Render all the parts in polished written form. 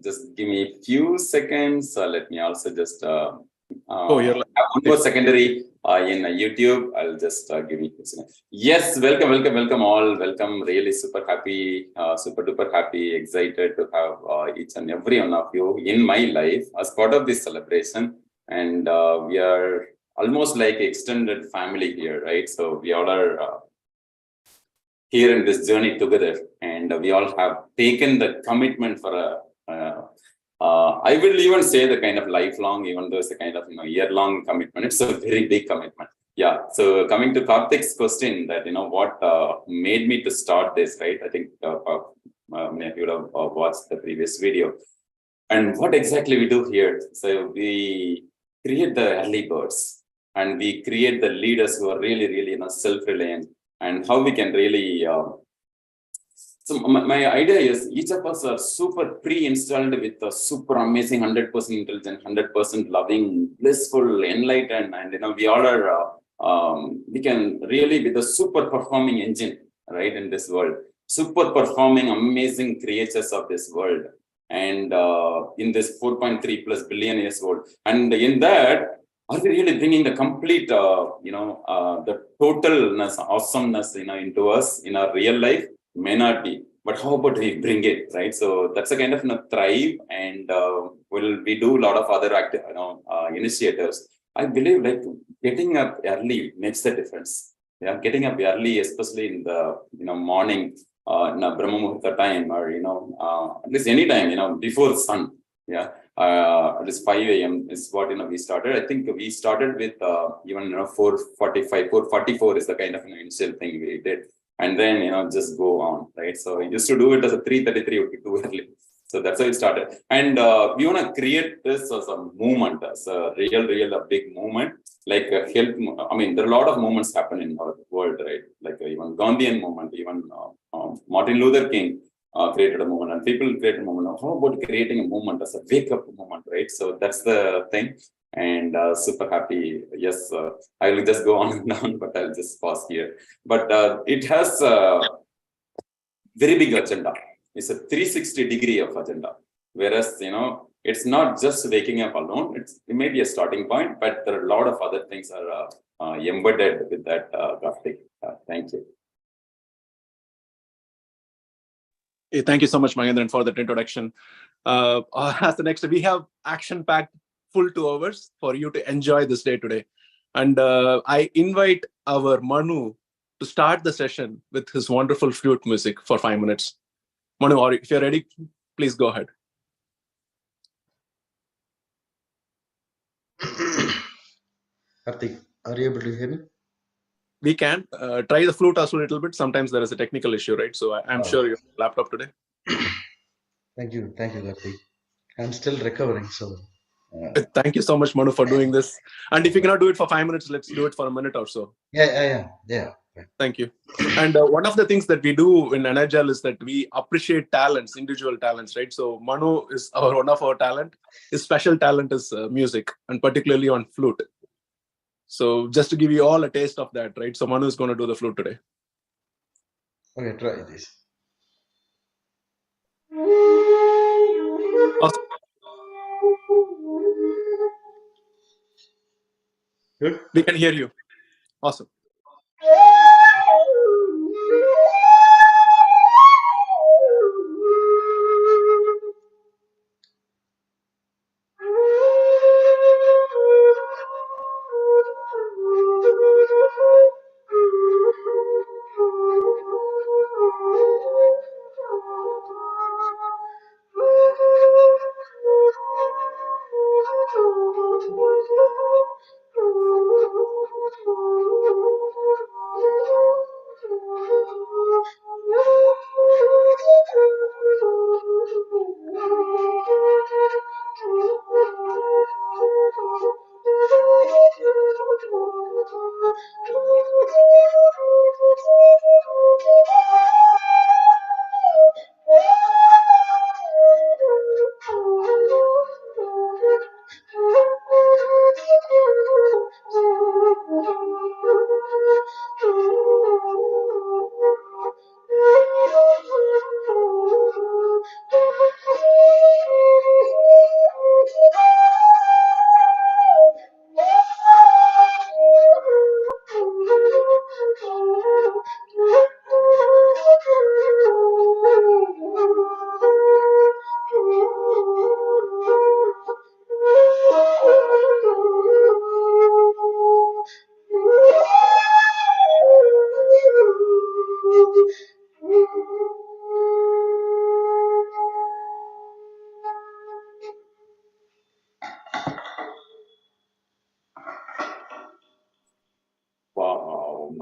just give me a few seconds. Let me also just you're have one more secondary in YouTube. I'll just give you this. Yes, welcome all. Welcome. Really super happy, super duper happy, excited to have each and every one of you in my life as part of this celebration. And we are almost like extended family here, right? So we all are here in this journey together, and we all have taken the commitment for I will even say the kind of lifelong, even though it's a kind of year-long commitment. It's a very big commitment. Yeah. So coming to Karthik's question, that what made me to start this, right? I think many of you would have watched the previous video, and what exactly we do here. So we create the early birds, and we create the leaders who are really self-reliant, and how we can really so my idea is each of us are super pre-installed with a super amazing 100% intelligent, 100% loving, blissful, enlightened, and we all are we can really be the super performing engine, right, in this world, super performing amazing creatures of this world, and in this 4.3 plus billion years old, and in that, are we really bringing the complete the totalness, awesomeness into us in our real life? May not be, but how about we bring it, right? So that's a kind of thrive, and we do a lot of other initiatives. I believe like getting up early makes the difference. Yeah, getting up early, especially in the morning, in a Brahma Muhurta time, or at least any time before sun. Yeah, at least 5 a.m. is what we started. I think we started with even 4:45, 4:44 is the kind of initial thing we did. And then just go on, right? So I used to do it as a 3:33 would be too early. So that's how it started. And we want to create this as a movement, as a real a big movement, like a health. I mean, there are a lot of movements happen in our world, right? Like even Gandhian movement, even Martin Luther King created a movement, and people created a movement. How about creating a movement as a wake-up movement, right? So that's the thing. And super happy. Yes, I will just go on and on, but I'll just pause here. But it has a very big agenda. It's a 360-degree of agenda. Whereas, it's not just waking up alone. It may be a starting point, but there are a lot of other things are embedded with that graphic. Thank you. Thank you so much, Mahendiran, for that introduction. As the next, we have action-packed full 2 hours for you to enjoy this day today. And I invite our Manu to start the session with his wonderful flute music for 5 minutes. Manu, if you're ready, please go ahead. Karthik, are you able to hear me? We can try the flute also a little bit. Sometimes there is a technical issue, right? So I'm sure your laptop today. Thank you, Karthik. I'm still recovering, so. Thank you so much, Manu, for doing this. And if you cannot do it for 5 minutes, let's do it for a minute or so. Yeah. Thank you. And one of the things that we do in Energile is that we appreciate talents, individual talents, right? So Manu is one of our talent. His special talent is music, and particularly on flute. So just to give you all a taste of that, right? So Manu is going to do the flute today. Okay, try this. Awesome. Good? We can hear you. Awesome.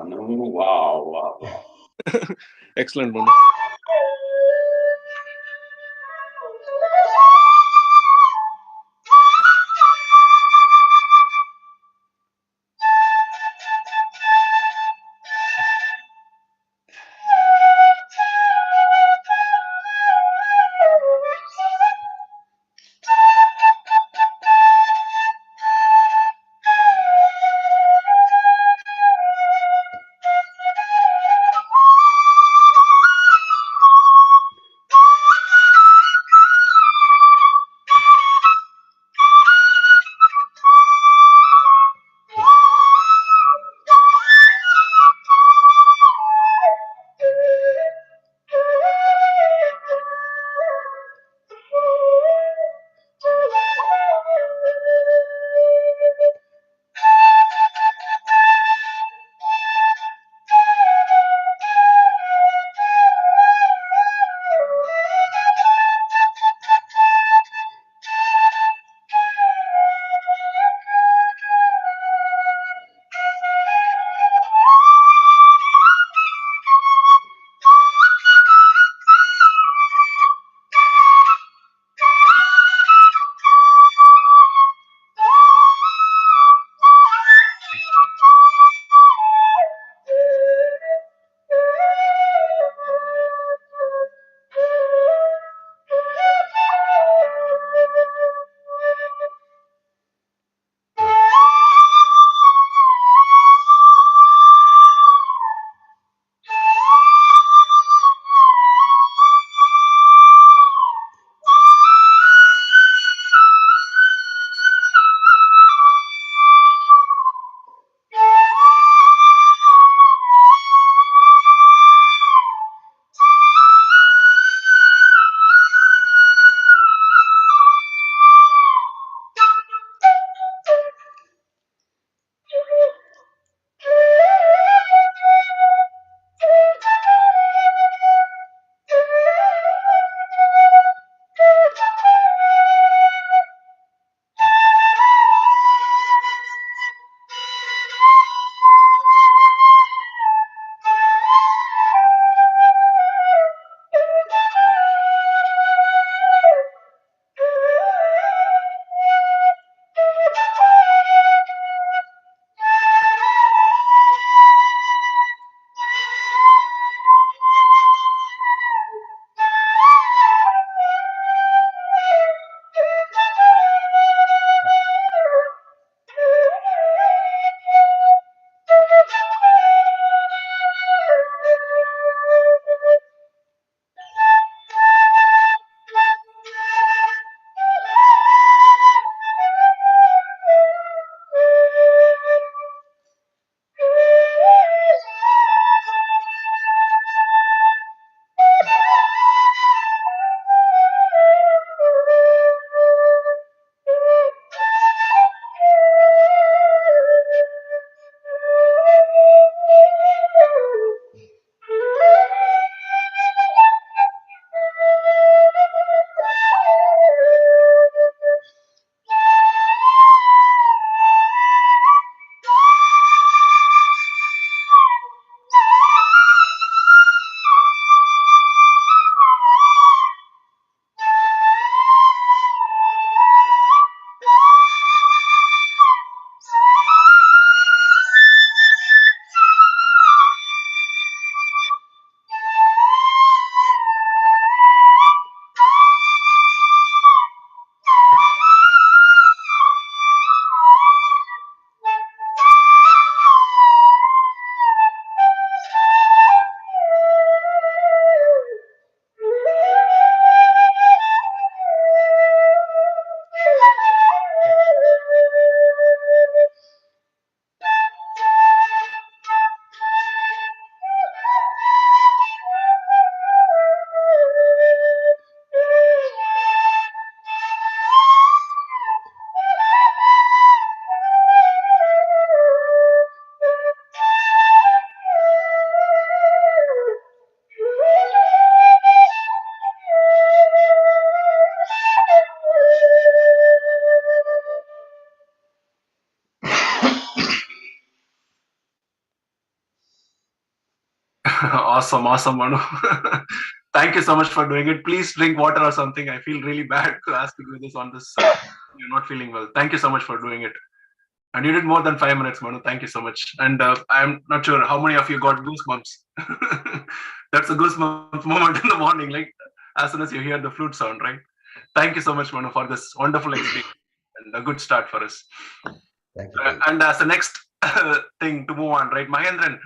Manu, wow. Excellent, Manu. Awesome, awesome, Manu. Thank you so much for doing it. Please drink water or something. I feel really bad to ask you to do this on this. You're not feeling well. Thank you so much for doing it. And you did more than 5 minutes, Manu. Thank you so much. And I'm not sure how many of you got goosebumps. That's a goosebump moment in the morning, like as soon as you hear the flute sound, right? Thank you so much, Manu, for this wonderful experience and a good start for us. Thank you. And as the next thing to move on, right, Mahendran,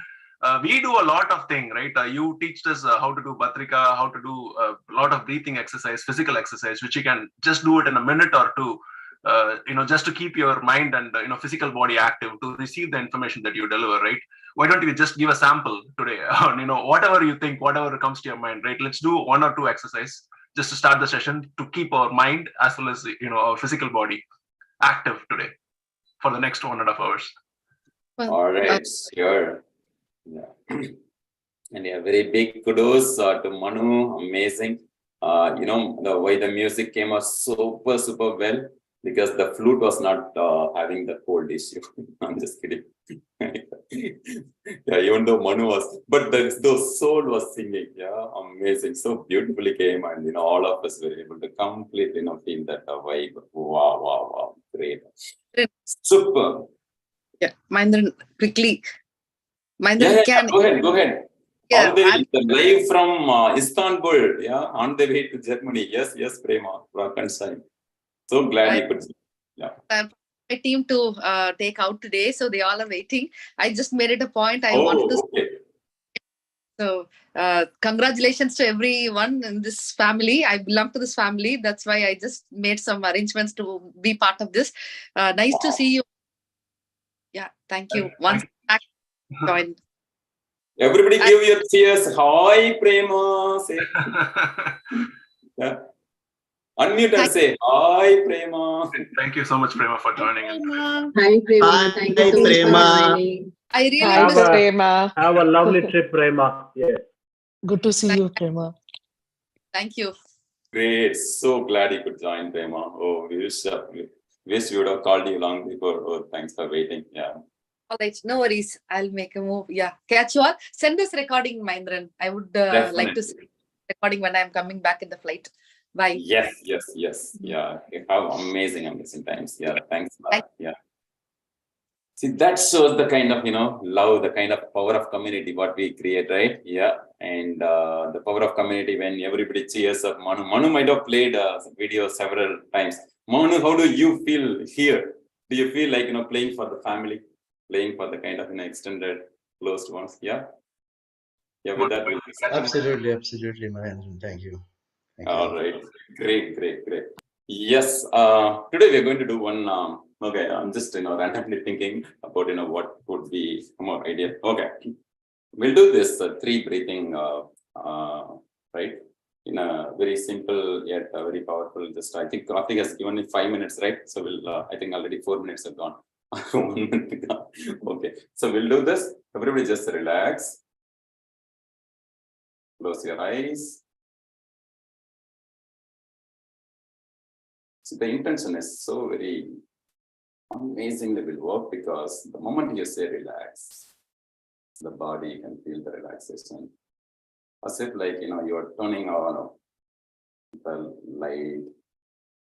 we do a lot of things, right? You teach us how to do Bhatrika, how to do a lot of breathing exercise, physical exercise, which you can just do it in a minute or two, just to keep your mind and physical body active to receive the information that you deliver, right? Why don't you just give a sample today on whatever you think, whatever comes to your mind, right? Let's do 1 or 2 exercise just to start the session to keep our mind as well as our physical body active today for the next 1.5 hours. All right, sure. Yeah. And yeah, very big kudos to Manu. Amazing. The way the music came out super well, because the flute was not having the cold issue. I'm just kidding. Yeah, even though Manu was, but the soul was singing. Yeah, amazing. So beautifully came, and all of us were able to completely feel that vibe. Wow. Great. Super. Yeah, Mahendran, quickly. Mahendran, Go ahead. Yeah, all the way, live from Istanbul, on the way to Germany. Yes, Prema, Frankenstein. So glad you could. Yeah. My team to take out today, so they all are waiting. I just made it a point. I wanted to. Okay. So, congratulations to everyone in this family. I belong to this family. That's why I just made some arrangements to be part of this. Nice to see you. Yeah, thank you. Once back, join. Everybody give your cheers. Hi, Prema. Say. Yeah. Unmute and say hi, Prema. Thank you so much, Prema, for joining us. Hi, Prema. Thank you so much for joining. I really miss Prema. Have a lovely trip, Prema. Yes. Good to see you, Prema. Thank you. Great. So glad you could join, Prema. Oh, we wish we would have called you long before. Oh, thanks for waiting. Yeah. All right, no worries. I'll make a move. Yeah, catch you all. Send this recording, Mahendran. I would like to see recording when I'm coming back in the flight. Bye. Yes. Yeah. How amazing times. Yeah. Thanks. Yeah. See, that shows the kind of, love, the kind of power of community, what we create, right? Yeah. And the power of community when everybody cheers up Manu. Manu might have played video several times. Manu, how do you feel here? Do you feel like, playing for the family, playing for the kind of, extended, closed ones? Yeah. Yeah, with that. Absolutely, Mahendran. Thank you. All right. Great. Yes. Today we're going to do one. Okay, I'm just randomly thinking about what would be more idea. Okay, we'll do this 3 breathing. Right, in a very simple yet very powerful. Just I think Karthik has given me 5 minutes, right? So we'll. I think already 4 minutes have gone. 1 minute gone. Okay, so we'll do this. Everybody just relax. Close your eyes. So the intention is so very amazingly will work, because the moment you say relax, the body can feel the relaxation. As if like, you're turning on the light,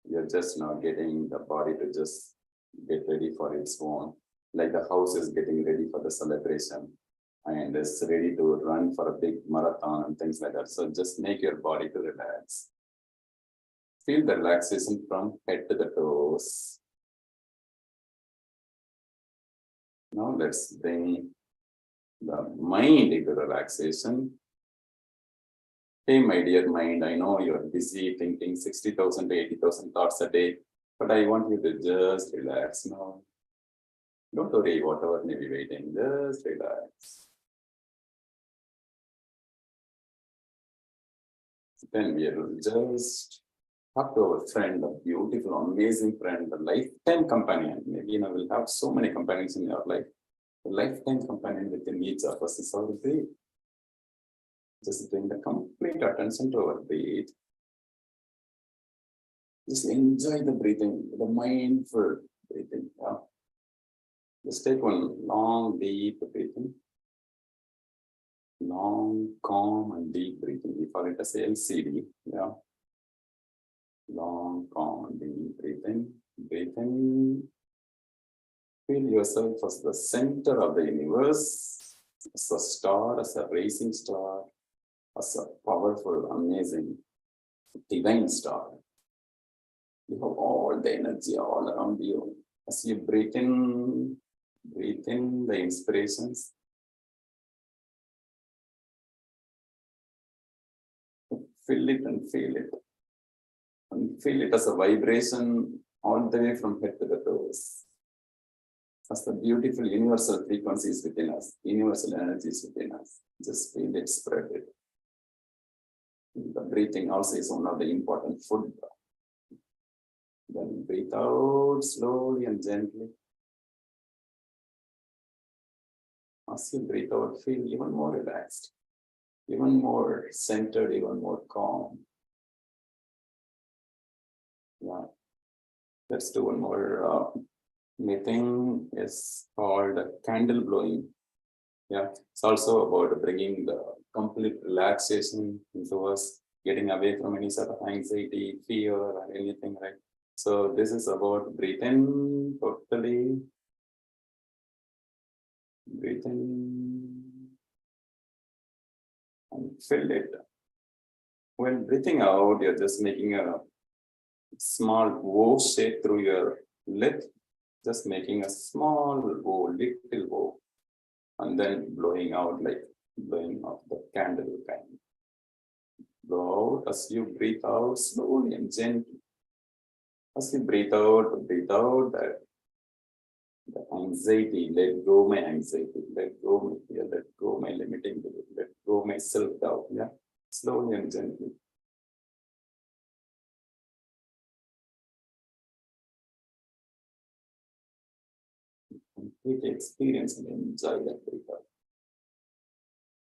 you're just now getting the body to just get ready for its own. Like the house is getting ready for the celebration and is ready to run for a big marathon and things like that. So just make your body to relax. Feel the relaxation from head to the toes. Now let's bring the mind into relaxation. Hey, my dear mind, I know you're busy thinking 60,000 to 80,000 thoughts a day, but I want you to just relax now. Don't worry, whatever may be waiting, just relax. Then we will just talk to our friend, a beautiful, amazing friend, a lifetime companion. Maybe we'll have so many companions in your life. A lifetime companion within each of us is our breath. Just bring the complete attention to our breath. Just enjoy the breathing, the mindful breathing. Yeah. Just take one long, deep breathing. Long, calm, and deep breathing. We call it as LCD. Yeah. Long, calm, and deep breathing. Breathe in. Feel yourself as the center of the universe, as a star, as a racing star, as a powerful, amazing, divine star. You have all the energy all around you. As you breathe in the inspirations. Feel it and feel it. And feel it as a vibration all the way from head to the toes. As the beautiful universal frequencies within us, universal energies within us. Just feel it, spread it. The breathing also is one of the important food. Then breathe out slowly and gently. As you breathe out, feel even more relaxed, even more centered, even more calm. Yeah. Let's do one more. Meeting is called candle blowing. Yeah, it's also about bringing the complete relaxation into us, getting away from any sort of anxiety, fear, or anything, right? So this is about breathe in totally. Breathe in and fill it. When breathing out, you're just making a small O shape through your lip, just making a small O, little O, and then blowing out like blowing out the candle kind. Blow out as you breathe out slowly and gently. As you breathe out that the anxiety, let go my anxiety, let go my fear, let go my limiting belief, let go my self-doubt. Yeah, slowly and gently. Completely experience and enjoy that breath out.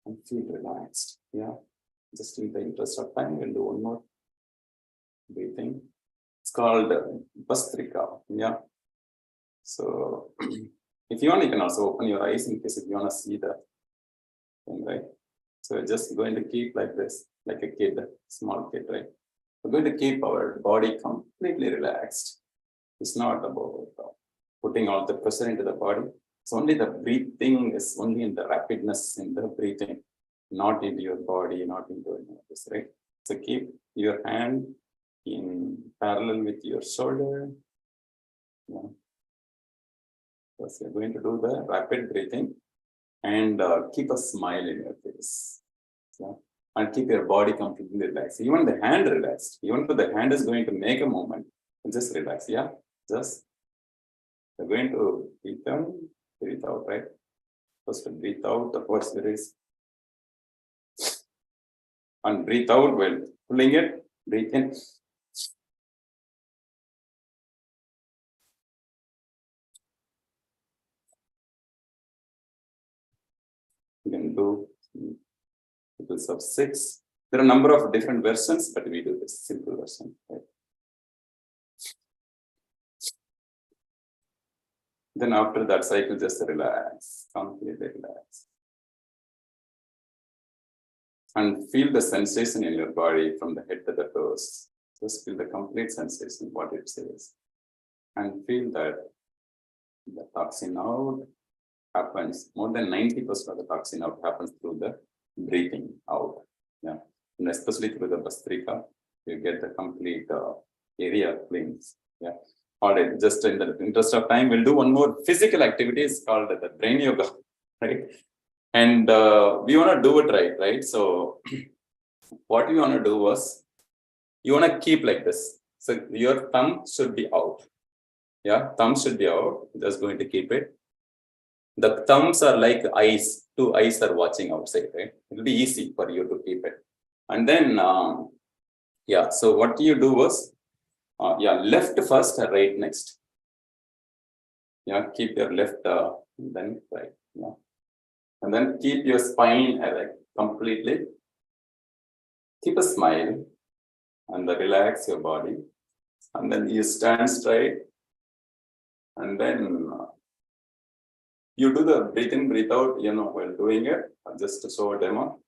And feel relaxed. Yeah. Just in the interest of time, we'll do one more breathing. It's called Bastrika. Yeah. So if you want, you can also open your eyes in case if you want to see the thing, right? So we're just going to keep like this, like a kid, small kid, right? We're going to keep our body completely relaxed. It's not about putting all the pressure into the body. It's only the breathing is only in the rapidness in the breathing, not into your body, not into any of this, right? So keep your hand in parallel with your shoulder. Yeah. So you're going to do the rapid breathing and keep a smile in your face. Yeah. And keep your body completely relaxed. Even the hand relaxed. Even though the hand is going to make a movement, just relax. Yeah. Just you're going to breathe in, breathe out, right? First breathe out, the first release. And breathe out while pulling it, breathe in. You can do equals of 6. There are a number of different versions, but we do this simple version. Right? Then after that cycle, just relax, completely relax. And feel the sensation in your body from the head to the toes. Just feel the complete sensation, what it says. And feel that the toxin out happens, more than 90% of the toxin out happens through the breathing out. Yeah. And especially through the Bastrika, you get the complete area cleans. Yeah. All right, just in the interest of time, we'll do one more physical activity. It's called the brain yoga, right? And we want to do it right? So what we want to do was, you want to keep like this. So your thumb should be out. Yeah, thumb should be out. Just going to keep it. The thumbs are like eyes. 2 eyes are watching outside, right? It'll be easy for you to keep it. And then, yeah, so what you do was, left first, right next. Yeah, keep your left, then right. Yeah. And then keep your spine erect completely. Keep a smile and then relax your body. And then you stand straight. And then You do the breathe in, breathe out, while doing it. I'll just show a demo.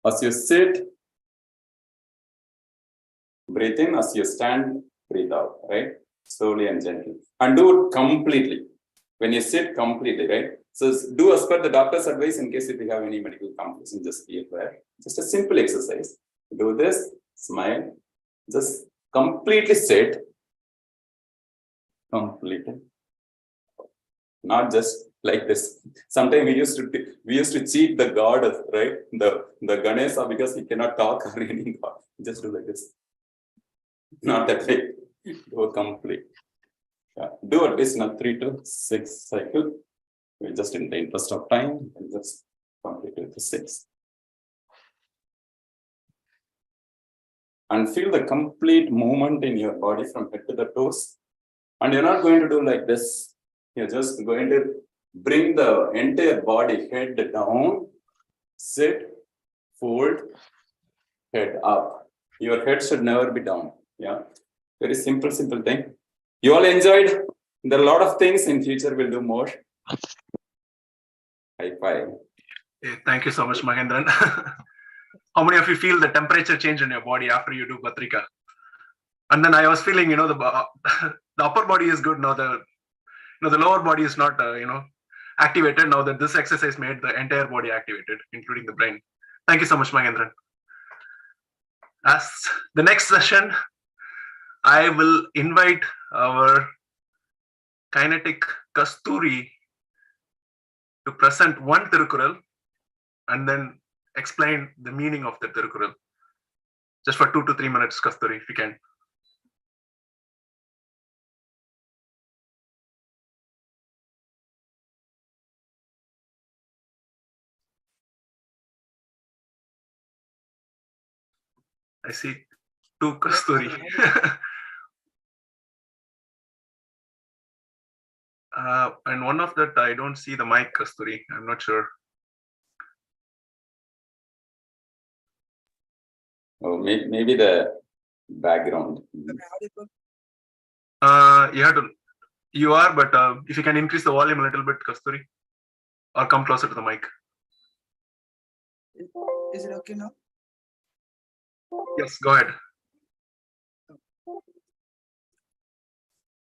As you sit, breathe in. As you stand, breathe out, right? Slowly and gently. And do it completely. When you sit completely, right? So do as per the doctor's advice in case if you have any medical complications, just be aware. Just a simple exercise. Do this, smile, just completely sit. Completely. Not just like this. Sometimes we used to cheat the god, right? The Ganesha, because he cannot talk or any god. Just do like this. Not that way. Go complete. Yeah. Do at least 3 to 6 cycle. We just in the interest of time, and just complete it to 6. And feel the complete movement in your body from head to the toes. And you're not going to do like this. You're just going to bring the entire body, head down, sit, fold, head up. Your head should never be down. Yeah. Very simple thing. You all enjoyed? There are a lot of things. In future we'll do more. High five. Yeah, thank you so much, Mahendiran. How many of you feel the temperature change in your body after you do Bhatrika? And then I was feeling, the upper body is good now. The lower body is not, activated now that this exercise made the entire body activated, including the brain. Thank you so much, Mahendiran. As the next session, I will invite our kinetic Kasturi to present one Tirukural and then explain the meaning of the Tirukural. Just for 2 to 3 minutes, Kasturi, if you can. I see 2 Kasturi. And one of that, I don't see the mic, Kasturi. I'm not sure. Oh, maybe the background. You are, but if you can increase the volume a little bit, Kasturi, or come closer to the mic. Is it okay now? Yes, go ahead.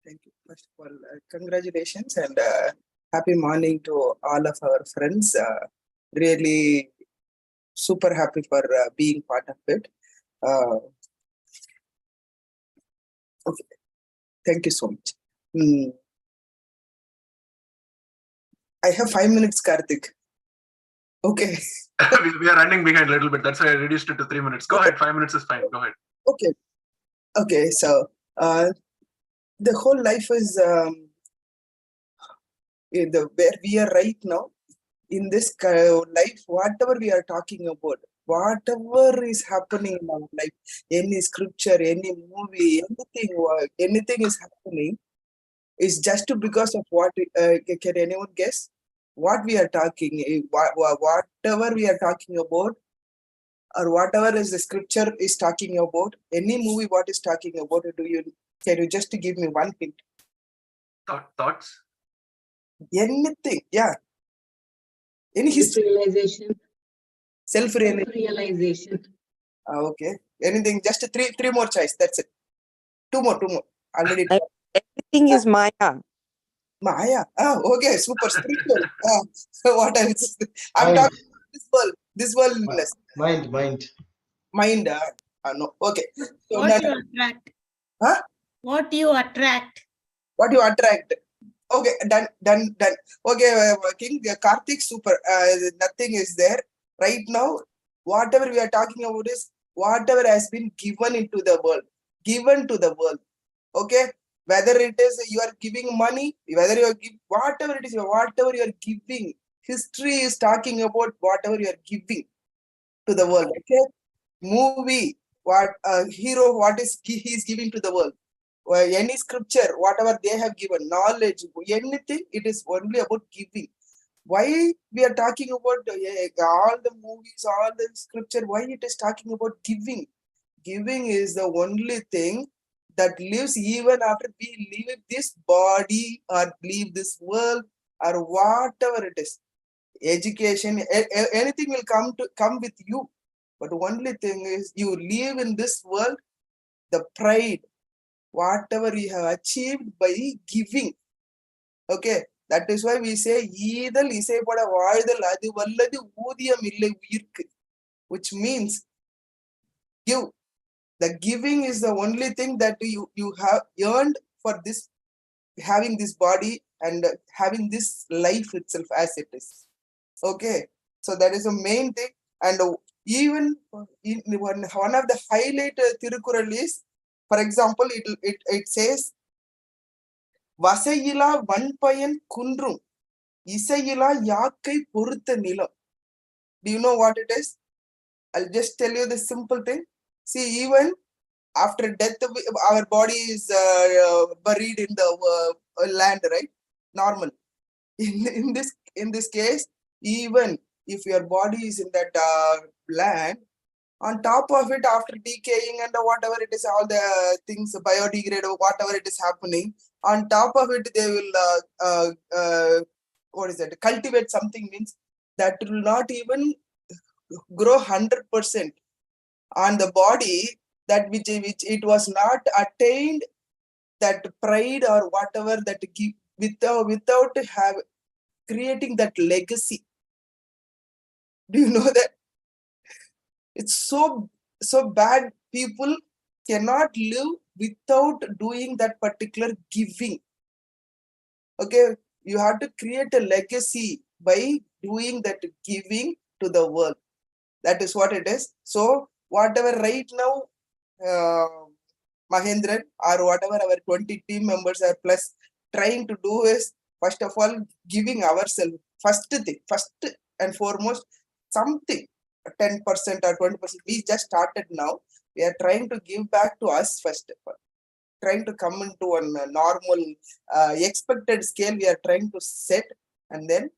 Thank you. First of all, congratulations and happy morning to all of our friends. Really super happy for being part of it. Okay, thank you so much. I have 5 minutes, Karthik. Okay. We are running behind a little bit. That's why I reduced it to 3 minutes. Go ahead. 5 minutes is fine. Go ahead. Okay. Okay. So the whole life is where we are right now in this life. Whatever we are talking about, whatever is happening in our life, any scripture, any movie, anything is happening, is just because of what. Can anyone guess? What we are talking, whatever we are talking about, or whatever is the scripture is talking about, any movie what is talking about, can you just give me one hint? Thoughts? Anything, yeah. Any history? Self-realization. Okay. Anything, just three more choice, that's it. Two more. Already. Everything is Maya. Maya. Okay, super spiritual. So what else? I'm talking about this worldness. Mind. No. Okay. So What you attract? Huh? What you attract? What you attract? Okay, done. Okay, King Karthik, super. Nothing is there right now. Whatever we are talking about is whatever has been given into the world, given to the world. Okay. Whether it is you are giving money, whether you are whatever it is, whatever you are giving, history is talking about whatever you are giving to the world. Okay, movie, what hero, what is he is giving to the world? Any scripture, whatever they have given, knowledge, anything, it is only about giving. Why we are talking about all the movies, all the scripture? Why it is talking about giving? Giving is the only thing that lives even after we leave this body or leave this world or whatever it is. Education, anything will come with you. But only thing is you live in this world, the pride, whatever you have achieved by giving. Okay, that is why we say ஈதல் இசைப்பட வாழ்தல் அது வல்லது ஊதியம் இல்லை உயிர்க்கு, which means give. The giving is the only thing that you have earned for this, having this body and having this life itself as it is. Okay, so that is the main thing. And even in one of the highlight Tirukural is, for example, it says Vasayila Vanpayan Kundrum Isayila Yakai Purutha Nilam. Do you know what it is? I'll just tell you the simple thing. See, even after death, our body is buried in the land, right? Normal. In this case, even if your body is in that land, on top of it, after decaying and whatever it is, all the things biodegrade or whatever it is happening, on top of it, they will cultivate something, means that will not even grow 100% on the body, that which it was not attained, that pride or whatever, that give without have creating that legacy. Do you know that? It's so bad. People cannot live without doing that particular giving. Okay, you have to create a legacy by doing that giving to the world. That is what it is. So whatever right now Mahendiran or whatever our 20 team members are plus trying to do is, first of all, giving ourselves first and foremost something, 10% or 20%. We just started now. We are trying to give back to us first of all. Trying to come into a normal expected scale. We are trying to set, and then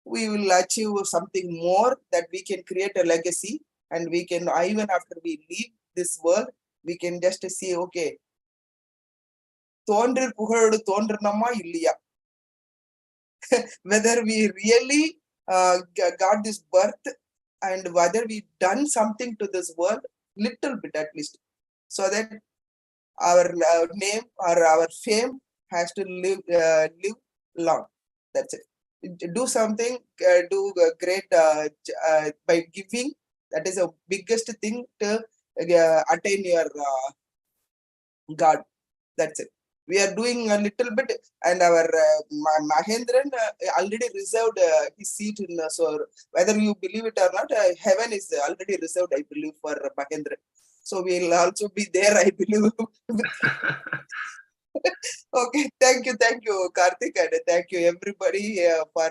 we will achieve something more, that we can create a legacy, and we can, even after we leave this world, we can just see, okay, whether we really got this birth and whether we done something to this world, little bit at least, so that our name or our fame has to live long. That's it. Do something, do great by giving. That is the biggest thing to attain your God. That's it. We are doing a little bit, and our Mahendiran already reserved his seat in. So whether you believe it or not, heaven is already reserved, I believe, for Mahendiran. So we will also be there, I believe. Okay, thank you, Karthik, and thank you everybody for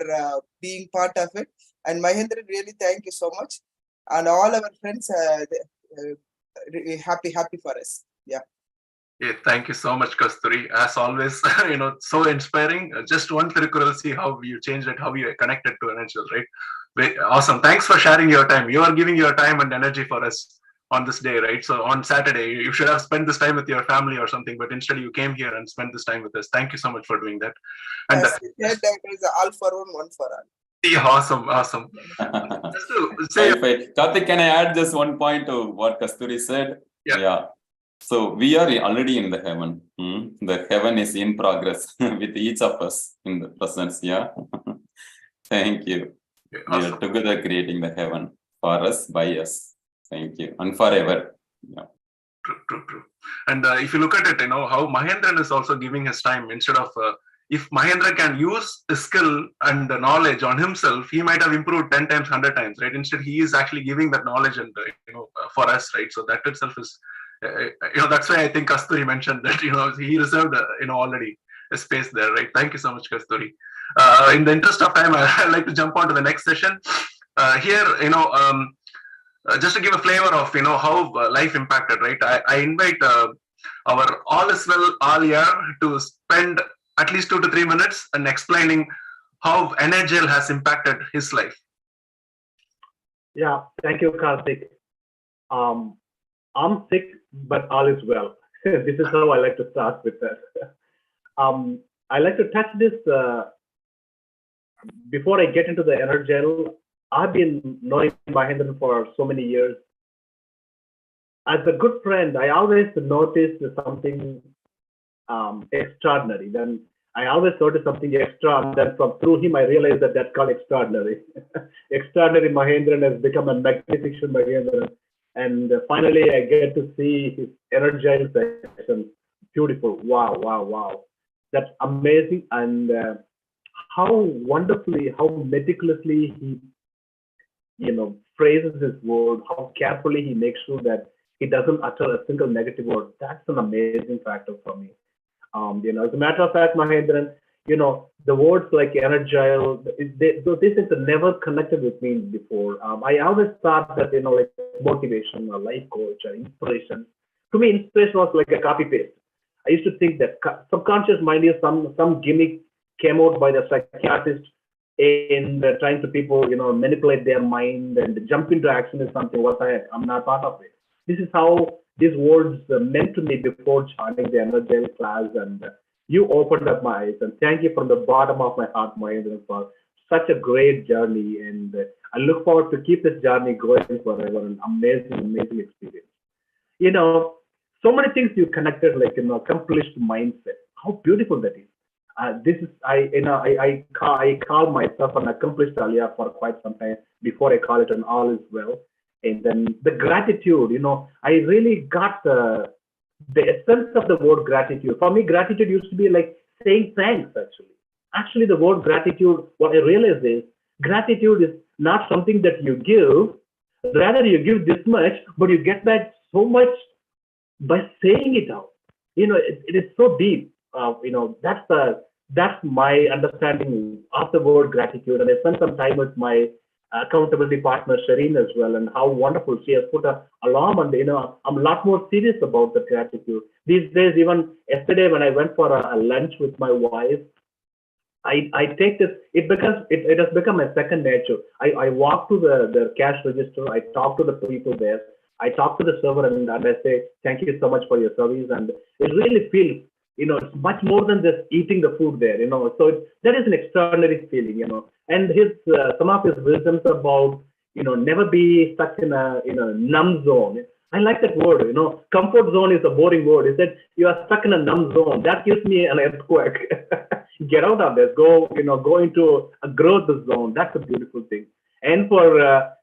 being part of it. And Mahendiran, really thank you so much, and all our friends. Happy for us. Yeah. Yeah, thank you so much, Kasturi. As always, so inspiring. Just one Tirukural, see how you changed it, how you connected to Energile, right? Awesome. Thanks for sharing your time. You are giving your time and energy for us on this day, right? So on Saturday, you should have spent this time with your family or something, but instead you came here and spent this time with us. Thank you so much for doing that. And yes, that is all for one for all. Yeah, awesome. Just to say, Karthik, can I add just one point to what Kasturi said? Yeah. So we are already in the heaven. The heaven is in progress with each of us in the presence. Yeah. Thank you. Awesome. We are together creating the heaven for us, by us. Thank you. And forever. Yeah. True. And if you look at it, how Mahendiran is also giving his time instead of, if Mahendra can use the skill and the knowledge on himself, he might have improved 10 times, 100 times, right? Instead, he is actually giving that knowledge and, for us, right? So that itself is, that's why I think Kasturi mentioned that, he reserved, already a space there, right? Thank you so much, Kasturi. In the interest of time, I'd like to jump on to the next session. Here, just to give a flavor of, how life impacted, right? I invite our All Is Well All Year to spend at least 2 to 3 minutes and explaining how Energile has impacted his life. Yeah, thank you, Karthik. I'm sick, but all is well. This is how I like to start with that. I like to touch this before I get into the Energile. I've been knowing Mahendiran for so many years. As a good friend, I always notice something extraordinary. Then I always notice something extra, and then through him, I realized that that's called extraordinary. Extraordinary Mahendiran has become a magnificent Mahendiran. And finally, I get to see his Energile session. Beautiful. Wow, wow, wow. That's amazing. And how wonderfully, how meticulously he, phrases his word, how carefully he makes sure that he doesn't utter a single negative word. That's an amazing factor for me. As a matter of fact, Mahendiran, the words like Energile, these things are never connected with me before. I always thought that, like motivation or life coach or inspiration. To me, inspiration was like a copy paste. I used to think that subconscious mind is some gimmick came out by the psychiatrist in trying to people, manipulate their mind and jump into action is something what I'm not part of it. This is how these words meant to me before joining the Energile class, and you opened up my eyes. And thank you from the bottom of my heart, Mahendiran, for such a great journey. And I look forward to keep this journey going forever. An amazing, amazing experience. So many things you connected, like accomplished mindset. How beautiful that is. This is I call myself an accomplished Alia for quite some time before I call it an all is well. And then the gratitude, I really got the essence of the word gratitude. For me, gratitude used to be like saying thanks, actually. Actually, the word gratitude, what I realized is gratitude is not something that you give, rather you give this much, but you get back so much by saying it out. It is so deep. That's my understanding of the word gratitude. And I spent some time with my accountability partner Shireen as well, and how wonderful she has put a alarm on. I'm a lot more serious about the gratitude these days. Even yesterday when I went for a lunch with my wife, I take this. It has become my second nature. I walk to the cash register. I talk to the people there. I talk to the server and I say thank you so much for your service, and it really feels. It's much more than just eating the food there, so that is an extraordinary feeling, and some of his wisdoms about, never be stuck in a numb zone. I like that word, comfort zone is a boring word. He said, you are stuck in a numb zone. That gives me an earthquake. Get out of there, go into a growth zone. That's a beautiful thing. And for,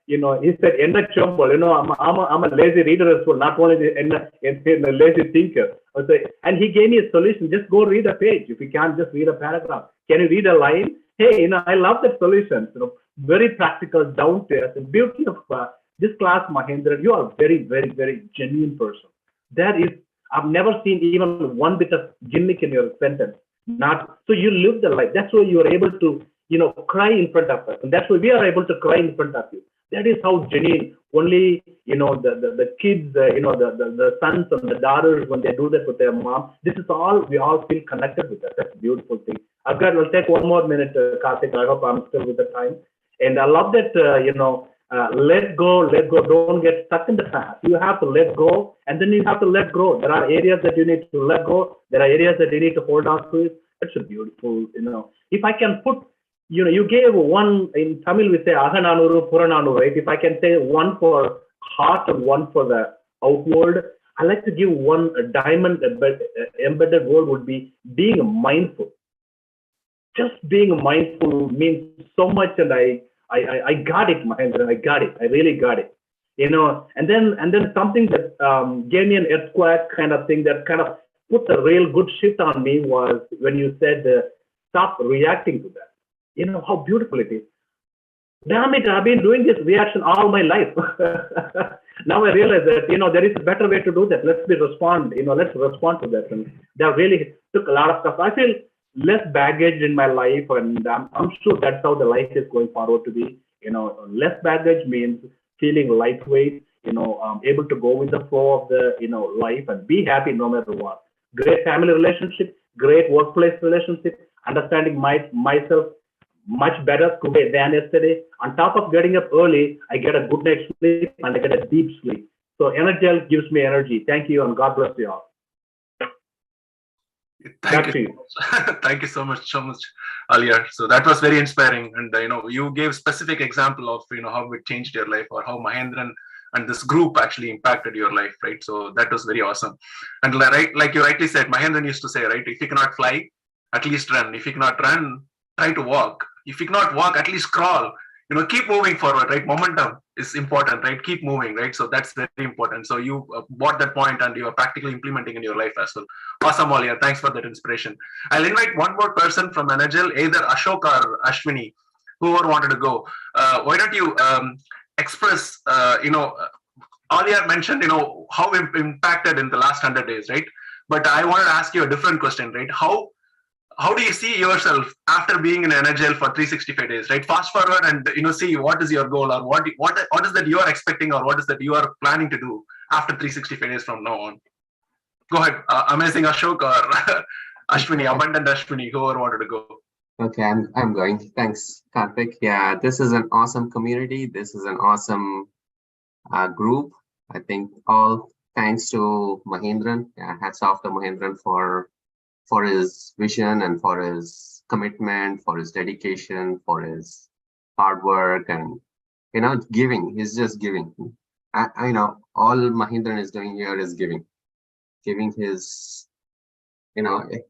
he said, I'm a lazy reader as well, not only a lazy thinker. And he gave me a solution. Just go read a page. If you can't, just read a paragraph. Can you read a line? Hey, I love that solution. Very practical, down to earth. The beauty of this class, Mahendiran, you are a very, very, very genuine person. I've never seen even one bit of gimmick in your sentence. So you live the life. That's why you are able to, cry in front of us. And that's why we are able to cry in front of you. That is how genuine. Only, the kids, the sons and the daughters, when they do that with their mom, this is all, we all feel connected with that. That's a beautiful thing. I'll take one more minute, Karthik. I hope I'm still with the time. And I love that, let go. Don't get stuck in the past. You have to let go, and then you have to let go. There are areas that you need to let go. There are areas that you need to hold on to. That's a beautiful, if I can put, you gave one, in Tamil we say Ahananuru, Purananu, right? If I can say one for heart and one for the outward, I like to give one diamond embedded word would be being mindful. Just being mindful means so much, and I got it, Mahendiran. I got it. I really got it. And then something that gave me an earthquake kind of thing that kind of put a real good shift on me was when you said stop reacting to that. How beautiful it is. Damn it, I've been doing this reaction all my life. Now I realize that, there is a better way to do that. Let's respond to that. And that really took a lot of stuff. I feel less baggage in my life, and I'm sure that's how the life is going forward to be. Less baggage means feeling lightweight, able to go with the flow of the, life and be happy no matter what. Great family relationship, great workplace relationship, understanding myself much better today than yesterday. On top of getting up early, I get a good night's sleep and I get a deep sleep. So Energile gives me energy. Thank you, and God bless you all. Thank you. Thank you so much, Alia. So that was very inspiring, and you gave specific example of how it changed your life, or how Mahendran and this group actually impacted your life, right? So that was very awesome. And like you rightly said, Mahendran used to say, right, if you cannot fly, at least run. If you cannot run, try to walk. If you cannot walk, at least crawl. Keep moving forward, right? Momentum is important, right? Keep moving, right? So that's very important. So you bought that point, and you are practically implementing in your life as well. Awesome, Alia. Thanks for that inspiration. I'll invite one more person from Energile, either Ashok or Ashwini, whoever wanted to go. Why don't you express, Alia mentioned, how impacted in the last 100 days, right? But I wanted to ask you a different question, right? How do you see yourself after being in Energile for 365 days, right? Fast forward and see what is your goal, or what is that you are expecting, or what is that you are planning to do after 365 days from now on. Go ahead, amazing Ashok or Ashwini, abundant Ashwini, whoever wanted to go. Okay, I'm going. Thanks, Karthik. Yeah, this is an awesome community. This is an awesome group. I think all thanks to Mahendran. Yeah, hats off to Mahendran for his vision and for his commitment, for his dedication, for his hard work, and giving. He's just giving. I know all Mahendran is doing here is giving his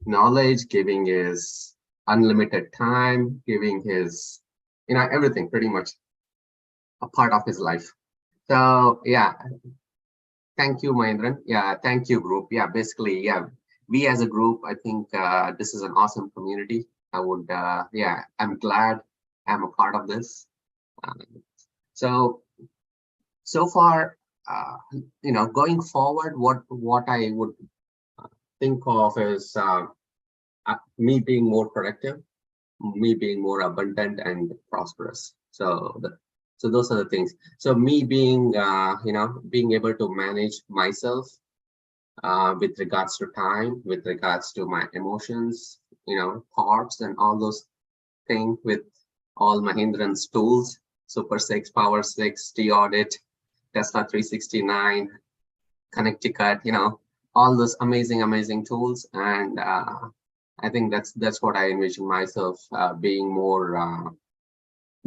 knowledge, giving his unlimited time, giving his everything, pretty much a part of his life. So yeah, thank you, Mahendran. Yeah, thank you, group. Yeah, basically, yeah, we as a group, I think this is an awesome community. I would, yeah, I'm glad I'm a part of this. So far, going forward, what I would think of is me being more productive, me being more abundant and prosperous. So those are the things. So me being, being able to manage myself with regards to time, with regards to my emotions, thoughts and all those things with all Mahendran's tools, Super 6, Power 6, T-Audit, Tesla 369, Connecticut, all those amazing tools. And I think that's what I envision myself being more,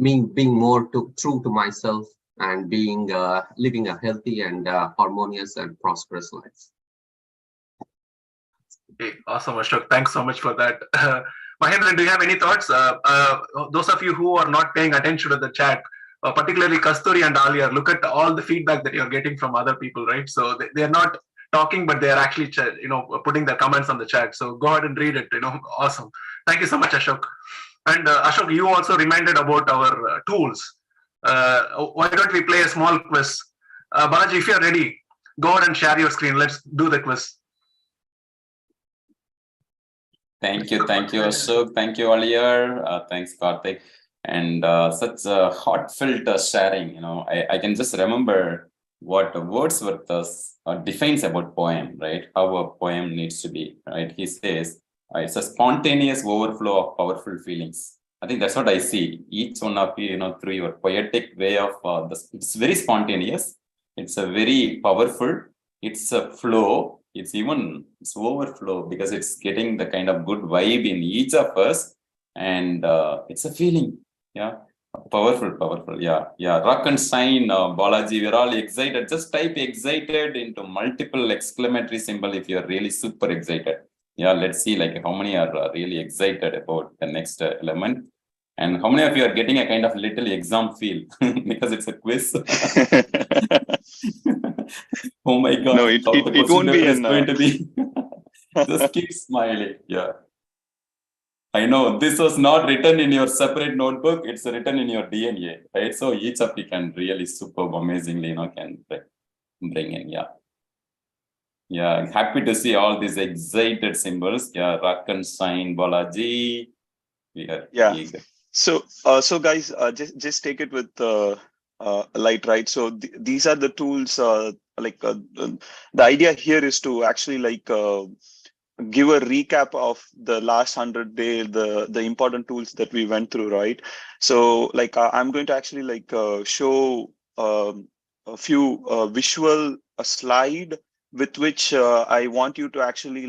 being more true to myself, and being living a healthy and harmonious and prosperous life. Okay, awesome, Ashok. Thanks so much for that. Mahendran, do you have any thoughts? Those of you who are not paying attention to the chat, particularly Kasturi and Alia, look at all the feedback that you're getting from other people, right? So they're not talking, but they're actually, putting their comments on the chat. So go ahead and read it. Awesome. Thank you so much, Ashok. And Ashok, you also reminded about our tools. Why don't we play a small quiz? Balaji, if you're ready, go ahead and share your screen. Let's do the quiz. Thank you, Ashok. Thank you, Alia. Thanks, Karthik. And such a heartfelt sharing. I can just remember what Wordsworth defines about poem, right? How a poem needs to be, right? He says, it's a spontaneous overflow of powerful feelings. I think that's what I see. Each one of you, through your poetic way of this, it's very spontaneous. It's a very powerful. It's a flow. It's overflow, because it's getting the kind of good vibe in each of us, and it's a feeling. Yeah, powerful. Yeah. Rock and shine, Balaji. We're all excited. Just type excited into multiple exclamatory symbol if you're really super excited. Yeah, let's see how many are really excited about the next element, and how many of you are getting a kind of little exam feel because it's a quiz. Oh my God! No, it won't be going to be. Just keep smiling. Yeah, I know this was not written in your separate notebook. It's written in your DNA, right? So each of you can really superb, amazingly, can bring in. Yeah. Happy to see all these excited symbols. Yeah, rock and shine, Balaji. Yeah. So guys, just take it with light, right? So these are the tools. The idea here is to actually give a recap of the last 100 days, the important tools that we went through, right? So I'm going to actually show a few visual slide with which I want you to actually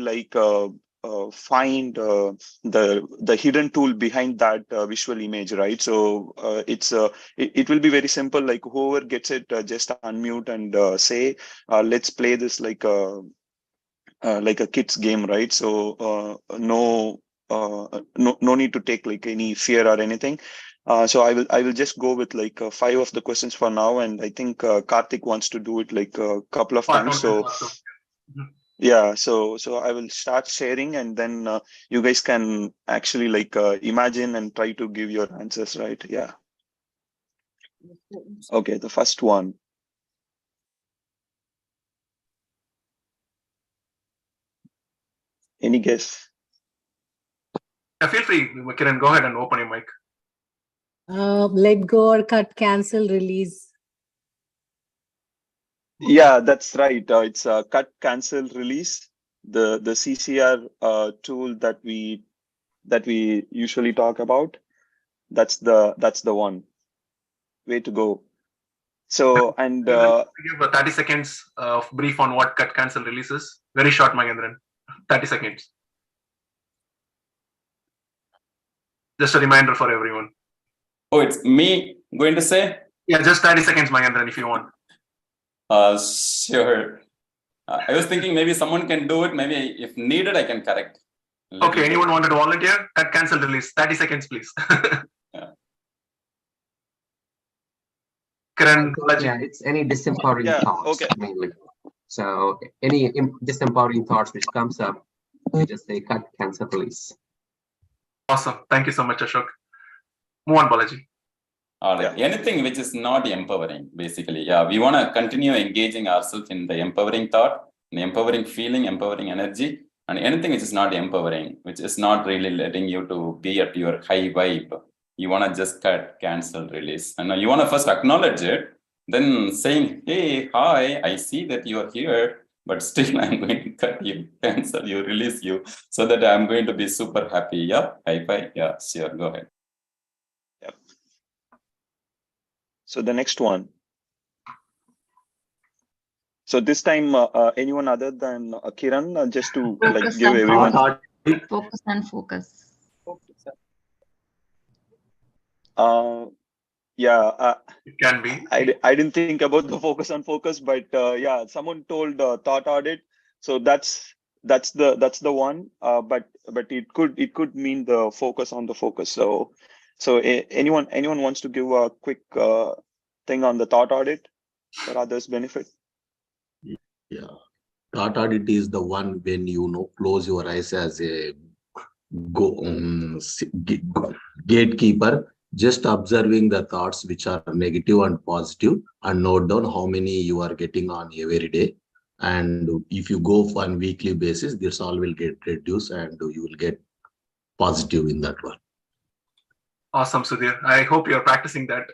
find the hidden tool behind that visual image, right? So it will be very simple. Like whoever gets it, just unmute and say, let's play this like a kid's game, right? So no need to take like any fear or anything. So I will just go with like 5 of the questions for now, and I think Karthik wants to do it like a couple of times. So yeah, so I will start sharing, and then you guys can actually like imagine and try to give your answers, right? Yeah. Okay, the first one. Any guess? Yeah, feel free, Kiran. Go ahead and open your mic. Let go or cut, cancel, release. Yeah, that's right. It's cut, cancel, release. The CCR tool that we usually talk about. That's the one. Way to go. So, and give 30 seconds of brief on what cut, cancel, release is. Very short, Mahendran. 30 seconds. Just a reminder for everyone. Oh, it's me going to say? Yeah, just 30 seconds, Mahendran, if you want. Sure. I was thinking maybe someone can do it. Maybe if needed, I can correct. Okay, anyone wanted to volunteer? Cut, cancel, release. 30 seconds, please. Yeah. Kiran, Yeah, it's any disempowering thoughts, okay. mainly. So any disempowering thoughts which comes up, you just say cut, cancel, release. Awesome. Thank you so much, Ashok. Move on, Balaji. All right. Yeah. Anything which is not empowering, basically. Yeah, we want to continue engaging ourselves in the empowering thought, the empowering feeling, empowering energy, and anything which is not empowering, which is not really letting you to be at your high vibe. You want to just cut, cancel, release. And you want to first acknowledge it, then saying, hey, hi, I see that you are here, but still I'm going to cut you, cancel you, release you, so that I'm going to be super happy. Yeah, high five. Yeah, sure, go ahead. Yep. So the next one. So this time, anyone other than Kiran, just to like give everyone. Focus and focus. Yeah, it can be. I didn't think about the focus on focus, but yeah, someone told thought audit. So that's the one. But it could mean the focus on the focus. So anyone wants to give a quick thing on the thought audit for others' benefit? Yeah, thought audit is the one when close your eyes as a gatekeeper, just observing the thoughts which are negative and positive, and note down how many you are getting on every day. And if you go on weekly basis, this all will get reduced and you will get positive in that one. Awesome, Sudhir. I hope you're practicing that.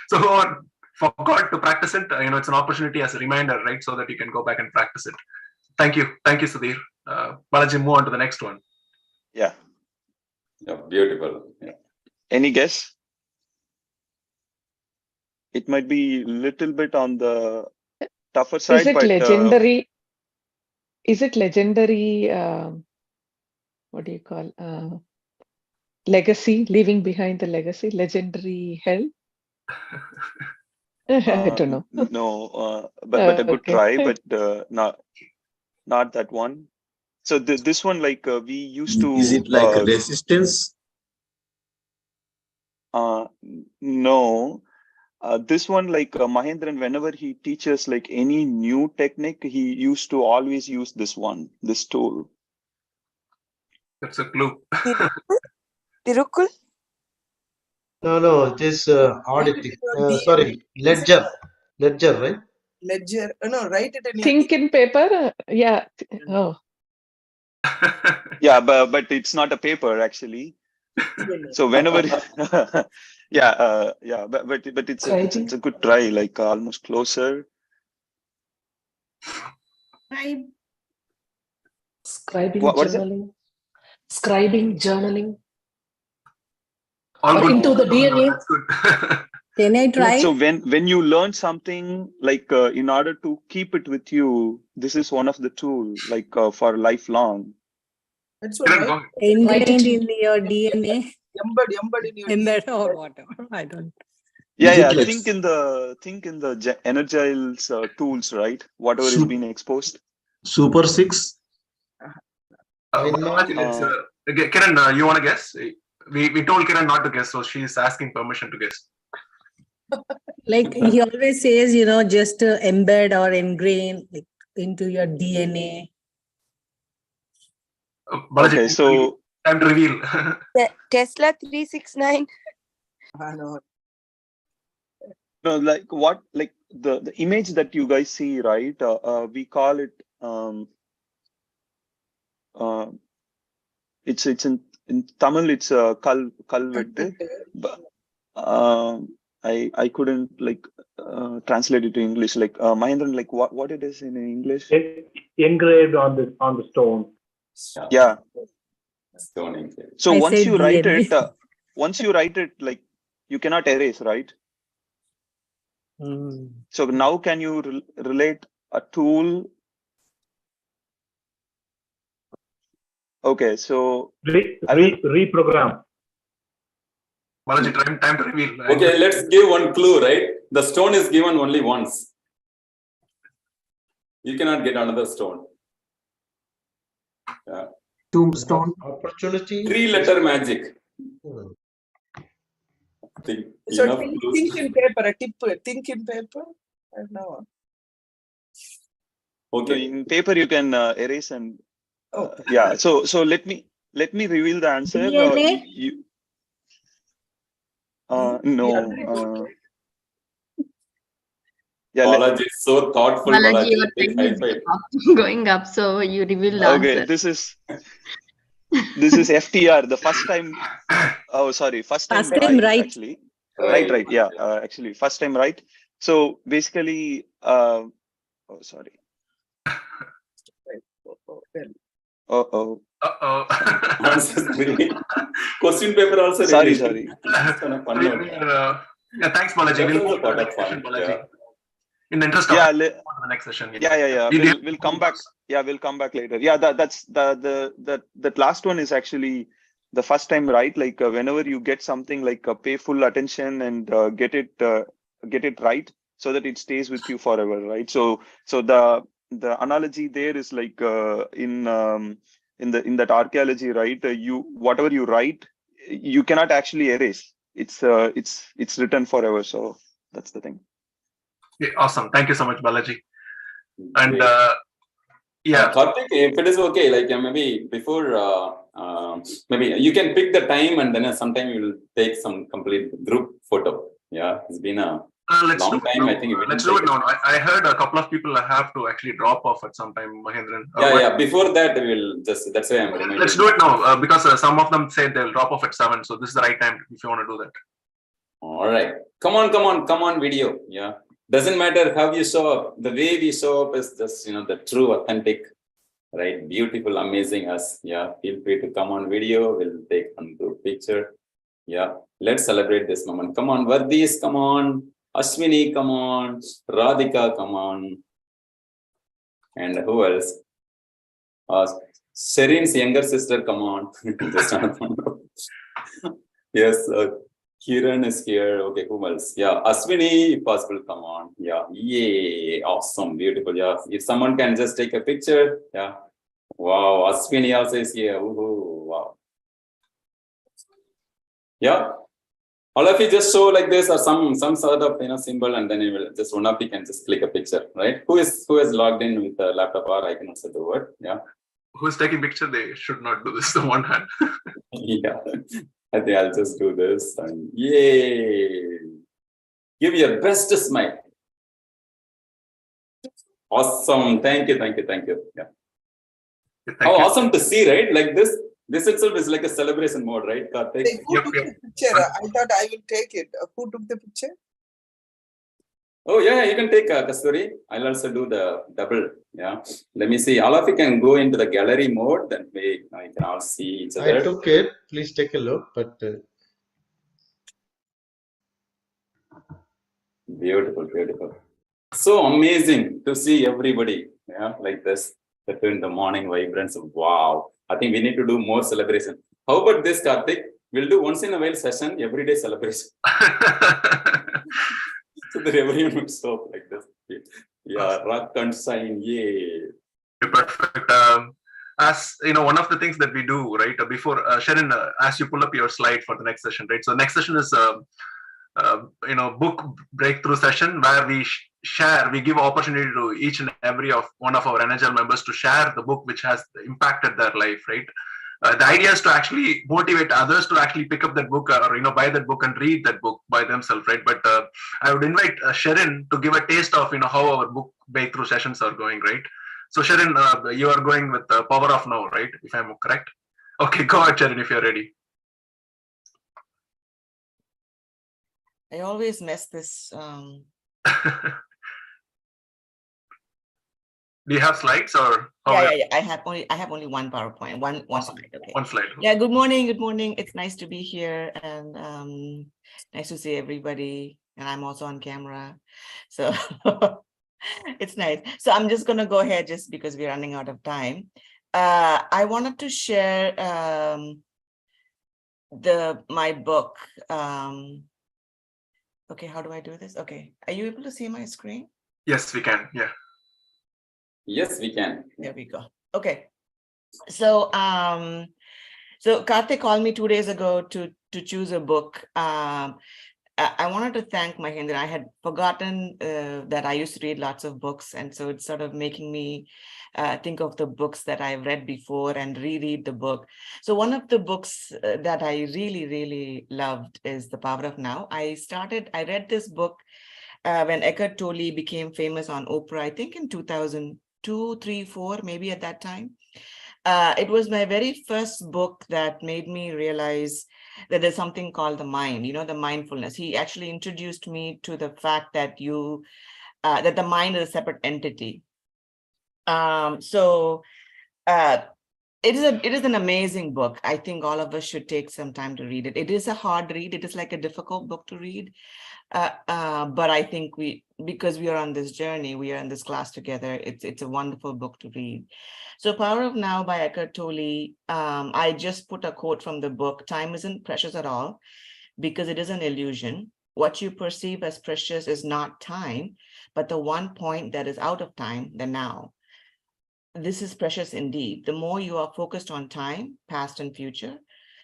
So who forgot to practice it, it's an opportunity as a reminder, right? So that you can go back and practice it. Thank you, Sudhir. Balaji, move on to the next one. Yeah. Yeah, beautiful. Yeah. Any guess? It might be a little bit on the tougher side. Is it but, legendary? Is it legendary? What do you call? Legacy, leaving behind the legacy, legendary hell? I don't know. No, but a good try, but not that one. So this one, like we used to. Is it like resistance? No. This one, like Mahendran, whenever he teaches like any new technique, he used to always use this tool. That's a clue. Tirukul? No, it is auditing. Sorry, ledger, right? Ledger. No, write it in Think in paper? Yeah. Oh. Yeah, but it's not a paper actually. So whenever, yeah, but it's a good try, like almost closer. Scribing, what is it? journaling. Scribing, journaling. All good. Into the DNA. That's good. Can I try? So when you learn something, like in order to keep it with you, this is one of the tools, like for lifelong. That's what, right? Ingrained in your DNA. Embed in your Embed or whatever. I don't. Yeah. Think in the Energile's tools, right? Whatever is being exposed. Super 6. Kiran, you want to guess? We told Kiran not to guess, so she's asking permission to guess. Like he always says, just embed or ingrain into your DNA. Okay, so time to reveal. Tesla 369. No, like what? Like the image that you guys see, right? We call it. It's in Tamil. It's kalvettu. I couldn't translate it to English. Like Mahendiran, like what it is in English? Engraved on the stone. Yeah. Stone engraved. So once you write DNA. it, like you cannot erase, right? So now can you relate a tool? Okay, so reprogram. Balaji, time to reveal. Okay, let's give one clue, right? The stone is given only once. You cannot get another stone. Yeah. Tombstone. Opportunity. 3-letter magic. So think in paper, a tip. Think in paper. I don't know. Okay, in paper you can erase and yeah. So let me reveal the answer. DNA? No. Yeah. Balaji is so thoughtful. Balaji, Balaji, your big time high is five. going up, so you reveal the Okay, answer. this is FTR. The first time. Oh, sorry. First time right. Actually. Right. Yeah. Actually, first time right. So basically, oh, sorry. Question paper also. Sorry. Yeah, thanks, Balaji. In the interest of the next session. Yeah. We'll come back. Yeah, we'll come back later. Yeah, that's that last one is actually the first time right. Like whenever you get something, like pay full attention and get it right, so that it stays with you forever, right? So the analogy there is like in that archaeology, right? Whatever you write, you cannot actually erase. It's written forever. So that's the thing. Yeah, awesome. Thank you so much, Balaji. And Karthik, if it is okay, like maybe before, maybe you can pick the time and then sometime you will take some complete group photo. Yeah, it's been a long time. I think let's do it now. I heard a couple of people have to actually drop off at some time, Mahendiran. Yeah. Before that, we'll just. That's why I'm reminding. Let's do it now because some of them said they'll drop off at 7. So this is the right time if you want to do that. All right. Come on, video. Yeah. Doesn't matter how you show up. The way we show up is just, the true, authentic, right? Beautiful, amazing us. Yeah. Feel free to come on video. We'll take one group picture. Yeah. Let's celebrate this moment. Come on, Vardis, come on. Ashwini, come on. Radhika, come on. And who else? Sherin's younger sister, come on. Yes. Kiran is here. Okay, who else? Yeah, Ashwini, if possible, come on. Yeah, yay, awesome, beautiful. Yeah, if someone can just take a picture. Yeah, wow, Ashwini also is here. Woohoo, wow. Yeah, all of you just show like this or some sort of symbol, and then you will just one of you can just click a picture, right? Who is logged in with the laptop, or I can also do it. Yeah. Who's taking picture? They should not do this the one hand. Yeah. I think I'll just do this and yay! Give your best smile. Awesome! Thank you. Yeah. How awesome to see, right? Like this itself is like a celebration mode, right, Karthik? Who took the picture? I thought I will take it. Who took the picture? Oh yeah, you can take Kasturi. I'll also do the double. Yeah. Let me see. All of you can go into the gallery mode. Then I can all see each other. I took it. Please take a look. But beautiful. So amazing to see everybody. Yeah, like this. In the morning vibrance. Wow. I think we need to do more celebration. How about this, Karthik? We'll do once in a while session, everyday celebration. So that everyone would stop like this. Yeah, rock and shine, yay. Perfect. As you know, one of the things that we do, right, before Sharon, as you pull up your slide for the next session, right? So next session is book breakthrough session where we share, we give opportunity to each and every one of our Energile members to share the book which has impacted their life, right? The idea is to actually motivate others to actually pick up that book or buy that book and read that book by themselves, right? But I would invite Sharon to give a taste of how our book breakthrough sessions are going, right? So Sharon, you are going with the power of now, right? If I'm correct. Okay, go ahead, Sharon, if you're ready. I always mess this. Do you have slides or? Yeah. I have only one PowerPoint, one slide. Okay. One slide. Yeah. Good morning. Good morning. It's nice to be here and nice to see everybody. And I'm also on camera, so it's nice. So I'm just gonna go ahead just because we're running out of time. I wanted to share my book. Okay, how do I do this? Okay, are you able to see my screen? Yes, we can. Yeah. Yes, we can. There we go. Okay. So so Karthik called me 2 days ago to choose a book. I wanted to thank Mahendiran. I had forgotten that I used to read lots of books, and so it's sort of making me think of the books that I've read before and reread the book. So one of the books that I really, really loved is The Power of Now. I read this book when Eckhart Tolle became famous on Oprah, I think in 2002, 3, 4, maybe at that time. It was my very first book that made me realize that there's something called the mind, the mindfulness. He actually introduced me to the fact that that the mind is a separate entity. So it is an amazing book. I think all of us should take some time to read it. It is a hard read. It is like a difficult book to read. But I think because we are on this journey, we are in this class together, it's a wonderful book to read. So Power of Now by Eckhart Tolle, I just put a quote from the book. Time isn't precious at all because it is an illusion. What you perceive as precious is not time, but the one point that is out of time, the now. This is precious indeed. The more you are focused on time, past and future,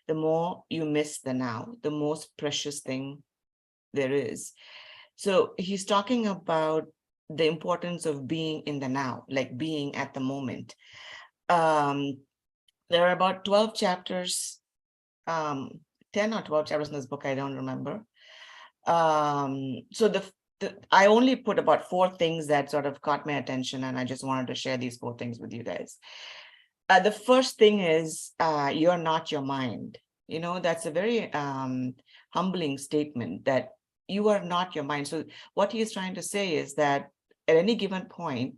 the more you miss the now, the most precious thing there is. So he's talking about the importance of being in the now, like being at the moment. There are about 12 chapters, 10 or 12 chapters in this book, I don't remember. So I only put about 4 things that sort of caught my attention, and I just wanted to share these 4 things with you guys. The first thing is you're not your mind. That's a very humbling statement, that you are not your mind. So what he is trying to say is that at any given point,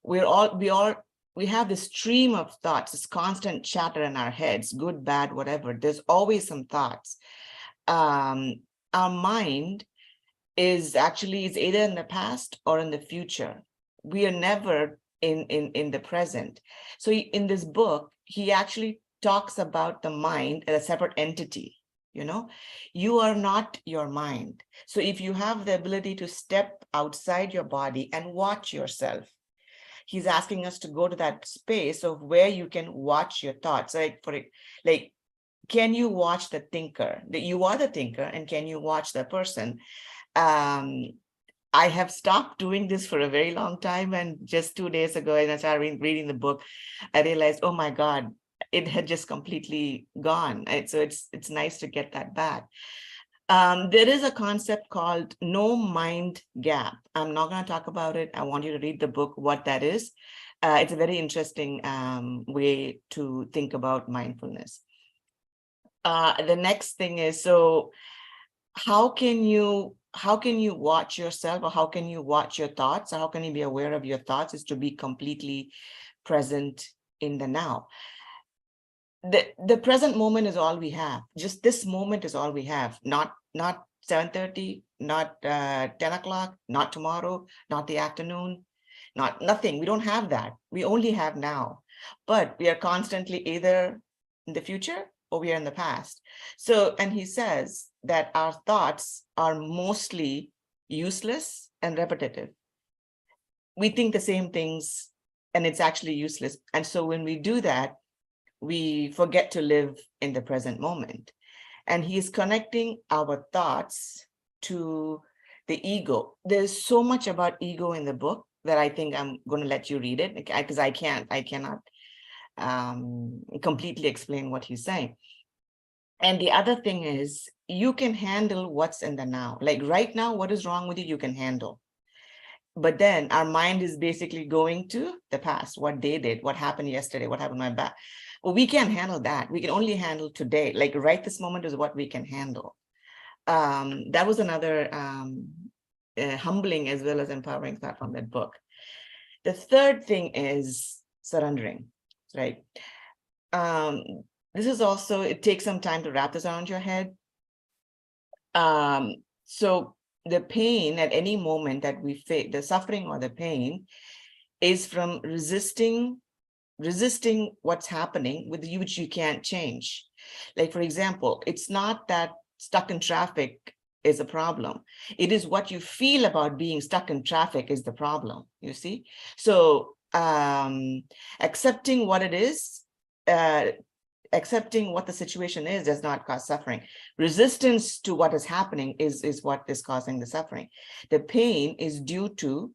we have this stream of thoughts, this constant chatter in our heads, good, bad, whatever. There's always some thoughts. Our mind is either in the past or in the future. We are never in the present. So in this book, he actually talks about the mind as a separate entity. You are not your mind. So if you have the ability to step outside your body and watch yourself, he's asking us to go to that space of where you can watch your thoughts. Can you watch the thinker? That you are the thinker, and can you watch the person? I have stopped doing this for a very long time, and just 2 days ago, as I started reading the book, I realized, oh my God, it had just completely gone. So it's nice to get that back. There is a concept called no mind gap. I'm not going to talk about it. I want you to read the book, what that is. It's a very interesting way to think about mindfulness. The next thing is, so how can you watch yourself, or how can you watch your thoughts, or how can you be aware of your thoughts, is to be completely present in the now. The present moment is all we have. Just this moment is all we have. Not 7:30, not 10 o'clock, not tomorrow, not the afternoon, nothing. We don't have that. We only have now. but we are constantly either in the future or we are in the past. So, and he says that our thoughts are mostly useless and repetitive. We think the same things and it's actually useless. And so when we do that, we forget to live in the present moment. And he's connecting our thoughts to the ego. There's so much about ego in the book that I think I'm going to let you read it because I cannot completely explain what he's saying. And the other thing is, you can handle what's in the now. Like right now, what is wrong with you, you can handle. But then our mind is basically going to the past, what they did, what happened yesterday, what happened to my back. Well, we can't handle that. We can only handle today. Like right this moment is what we can handle. That was another humbling as well as empowering thought from that book. The third thing is surrendering, right? This is also, it takes some time to wrap this around your head. So the pain at any moment that we face, the suffering or the pain, is from resisting what's happening with you, which you can't change. Like, for example, it's not that stuck in traffic is a problem. It is what you feel about being stuck in traffic is the problem, you see? So accepting what it is, accepting what the situation is does not cause suffering. Resistance to what is happening is what is causing the suffering. The pain is due to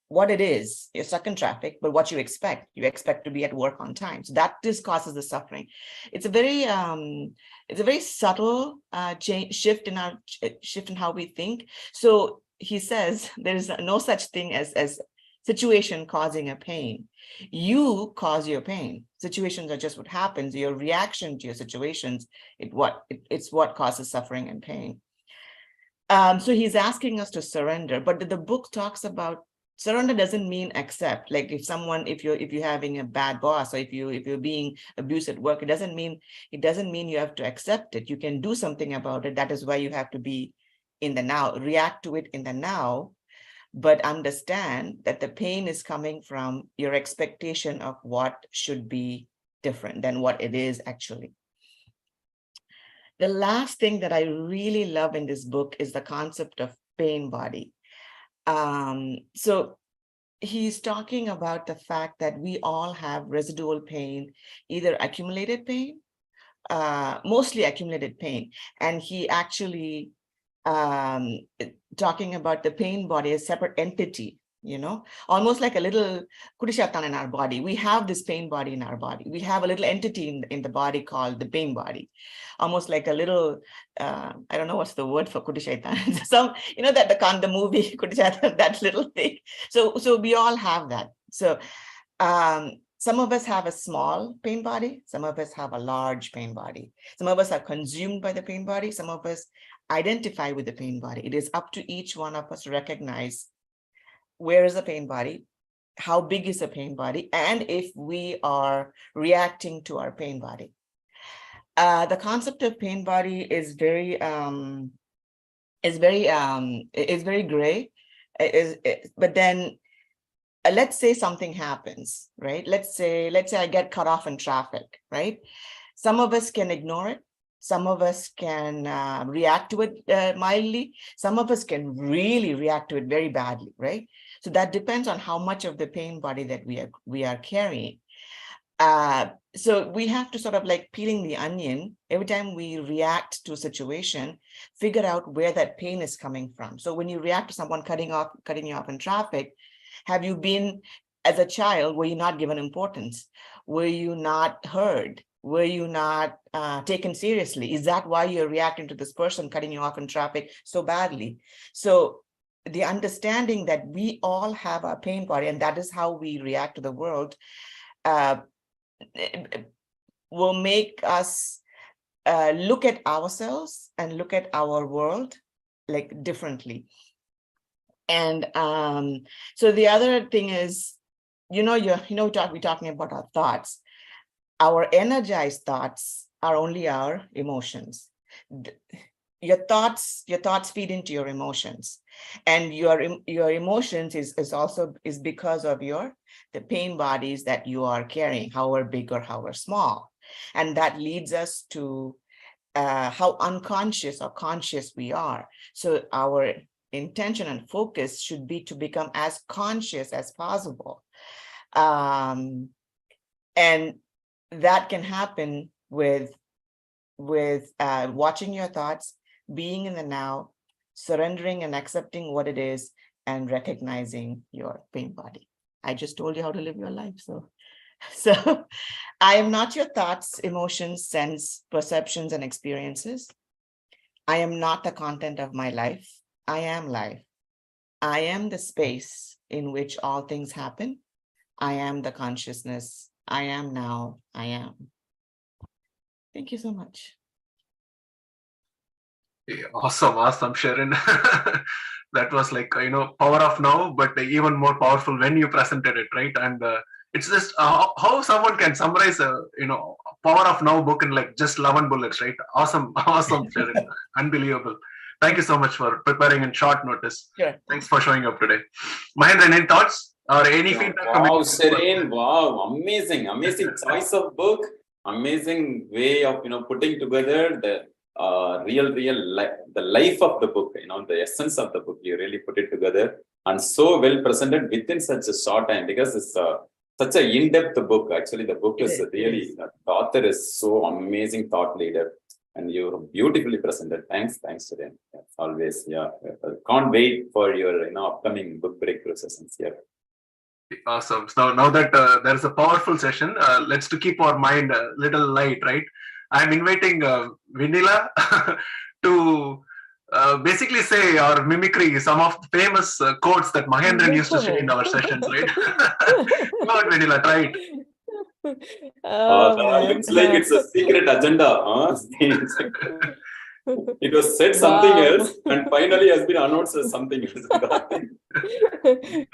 what it is. You're stuck in traffic, but what you expect to be at work on time. So that just causes the suffering. It's a very subtle shift in how we think. So he says there is no such thing as situation causing a pain. You cause your pain. Situations are just what happens. Your reaction to your situations, it's what causes suffering and pain. So he's asking us to surrender, but the book talks about surrender doesn't mean accept. Like if you're having a bad boss, or if you're being abused at work, it doesn't mean you have to accept it. You can do something about it. That is why you have to be in the now, react to it in the now, but understand that the pain is coming from your expectation of what should be different than what it is actually. The last thing that I really love in this book is the concept of pain body. So he's talking about the fact that we all have residual pain, either accumulated pain, mostly accumulated pain. And he actually talking about the pain body as a separate entity, almost like a little kudishatan in our body. We have this pain body in our body. We have a little entity in the body called the pain body, almost like a little, I don't know what's the word for kudishatan. The movie kudishatan, that little thing. So we all have that. So some of us have a small pain body. Some of us have a large pain body. Some of us are consumed by the pain body. Some of us identify with the pain body. It is up to each one of us to recognize where is the pain body, how big is the pain body, and if we are reacting to our pain body. The concept of pain body is very gray. But then let's say something happens, right? Let's say I get cut off in traffic, right? Some of us can ignore it. Some of us can react to it mildly. Some of us can really react to it very badly, right? So that depends on how much of the pain body that we are carrying. So we have to sort of like peeling the onion. Every time we react to a situation, figure out where that pain is coming from. So when you react to someone cutting you off in traffic, have you been, as a child, were you not given importance? Were you not heard? Were you not taken seriously? Is that why you're reacting to this person cutting you off in traffic so badly? So the understanding that we all have our pain body, and that is how we react to the world, will make us look at ourselves and look at our world like differently. And so the other thing is, we're talking about our thoughts. Our energized thoughts are only our emotions. your thoughts feed into your emotions, and your emotions is also because of the pain bodies that you are carrying, however big or however small. And that leads us to how unconscious or conscious we are. So our intention and focus should be to become as conscious as possible. And that can happen with watching your thoughts, being in the now, surrendering and accepting what it is, and recognizing your pain body. I just told you how to live your life. So I am not your thoughts, emotions, sense, perceptions, and experiences. I am not the content of my life. I am life. I am the space in which all things happen. I am the consciousness. I am now. I am. Thank you so much. Awesome, Sharon. That was like, power of now, but even more powerful when you presented it, right? And it's just how someone can summarize power of now book in like just 11 bullets, right? Awesome, Sharon. Unbelievable. Thank you so much for preparing in short notice. Sure. Thanks for showing up today. Mahendiran, any thoughts or any feedback? Wow, Sharon, wow, amazing choice of book, amazing way of putting together the the life of the book, the essence of the book. You really put it together and so well presented within such a short time, because it's such an in-depth book. Actually, the book is really, the author is so amazing thought leader, and you're beautifully presented. Thanks, Sharon. Always, can't wait for your upcoming book breakthrough sessions here. Awesome. So now that there is a powerful session, let's to keep our mind a little light, right? I'm inviting Vanilla to basically say or mimicry some of the famous quotes that Mahendiran used to say in our sessions, right? Come on, Vanilla, try it. Looks like it's a secret agenda. It was said something else and finally has been announced as something else.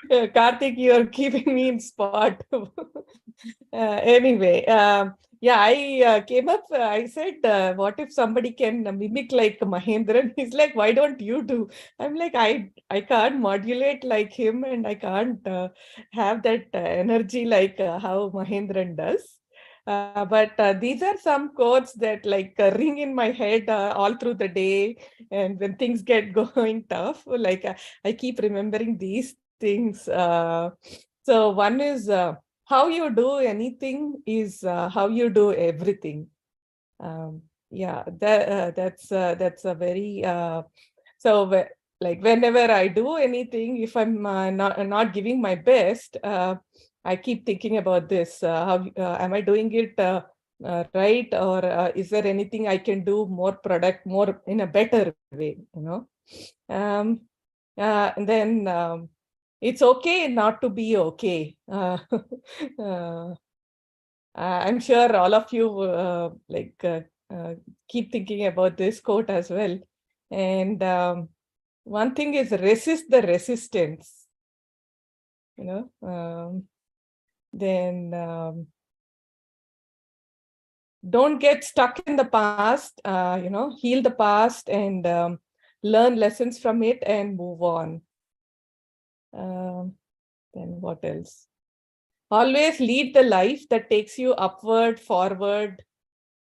Karthik, you're keeping me in spot. Anyway, I came up, I said, what if somebody can mimic like Mahendiran? He's like, why don't you do? I'm like, I can't modulate like him, and I can't have that energy like how Mahendiran does. But these are some quotes that like ring in my head all through the day, and when things get going tough, like I keep remembering these things. So one is how you do anything is how you do everything. That's a very so like whenever I do anything, if I'm not giving my best, I keep thinking about this. How am I doing it right, or is there anything I can do more in a better way? And then it's okay not to be okay. I'm sure all of you keep thinking about this quote as well. And one thing is resist the resistance. Then don't get stuck in the past. Heal the past and learn lessons from it and move on. Then what else? Always lead the life that takes you upward, forward,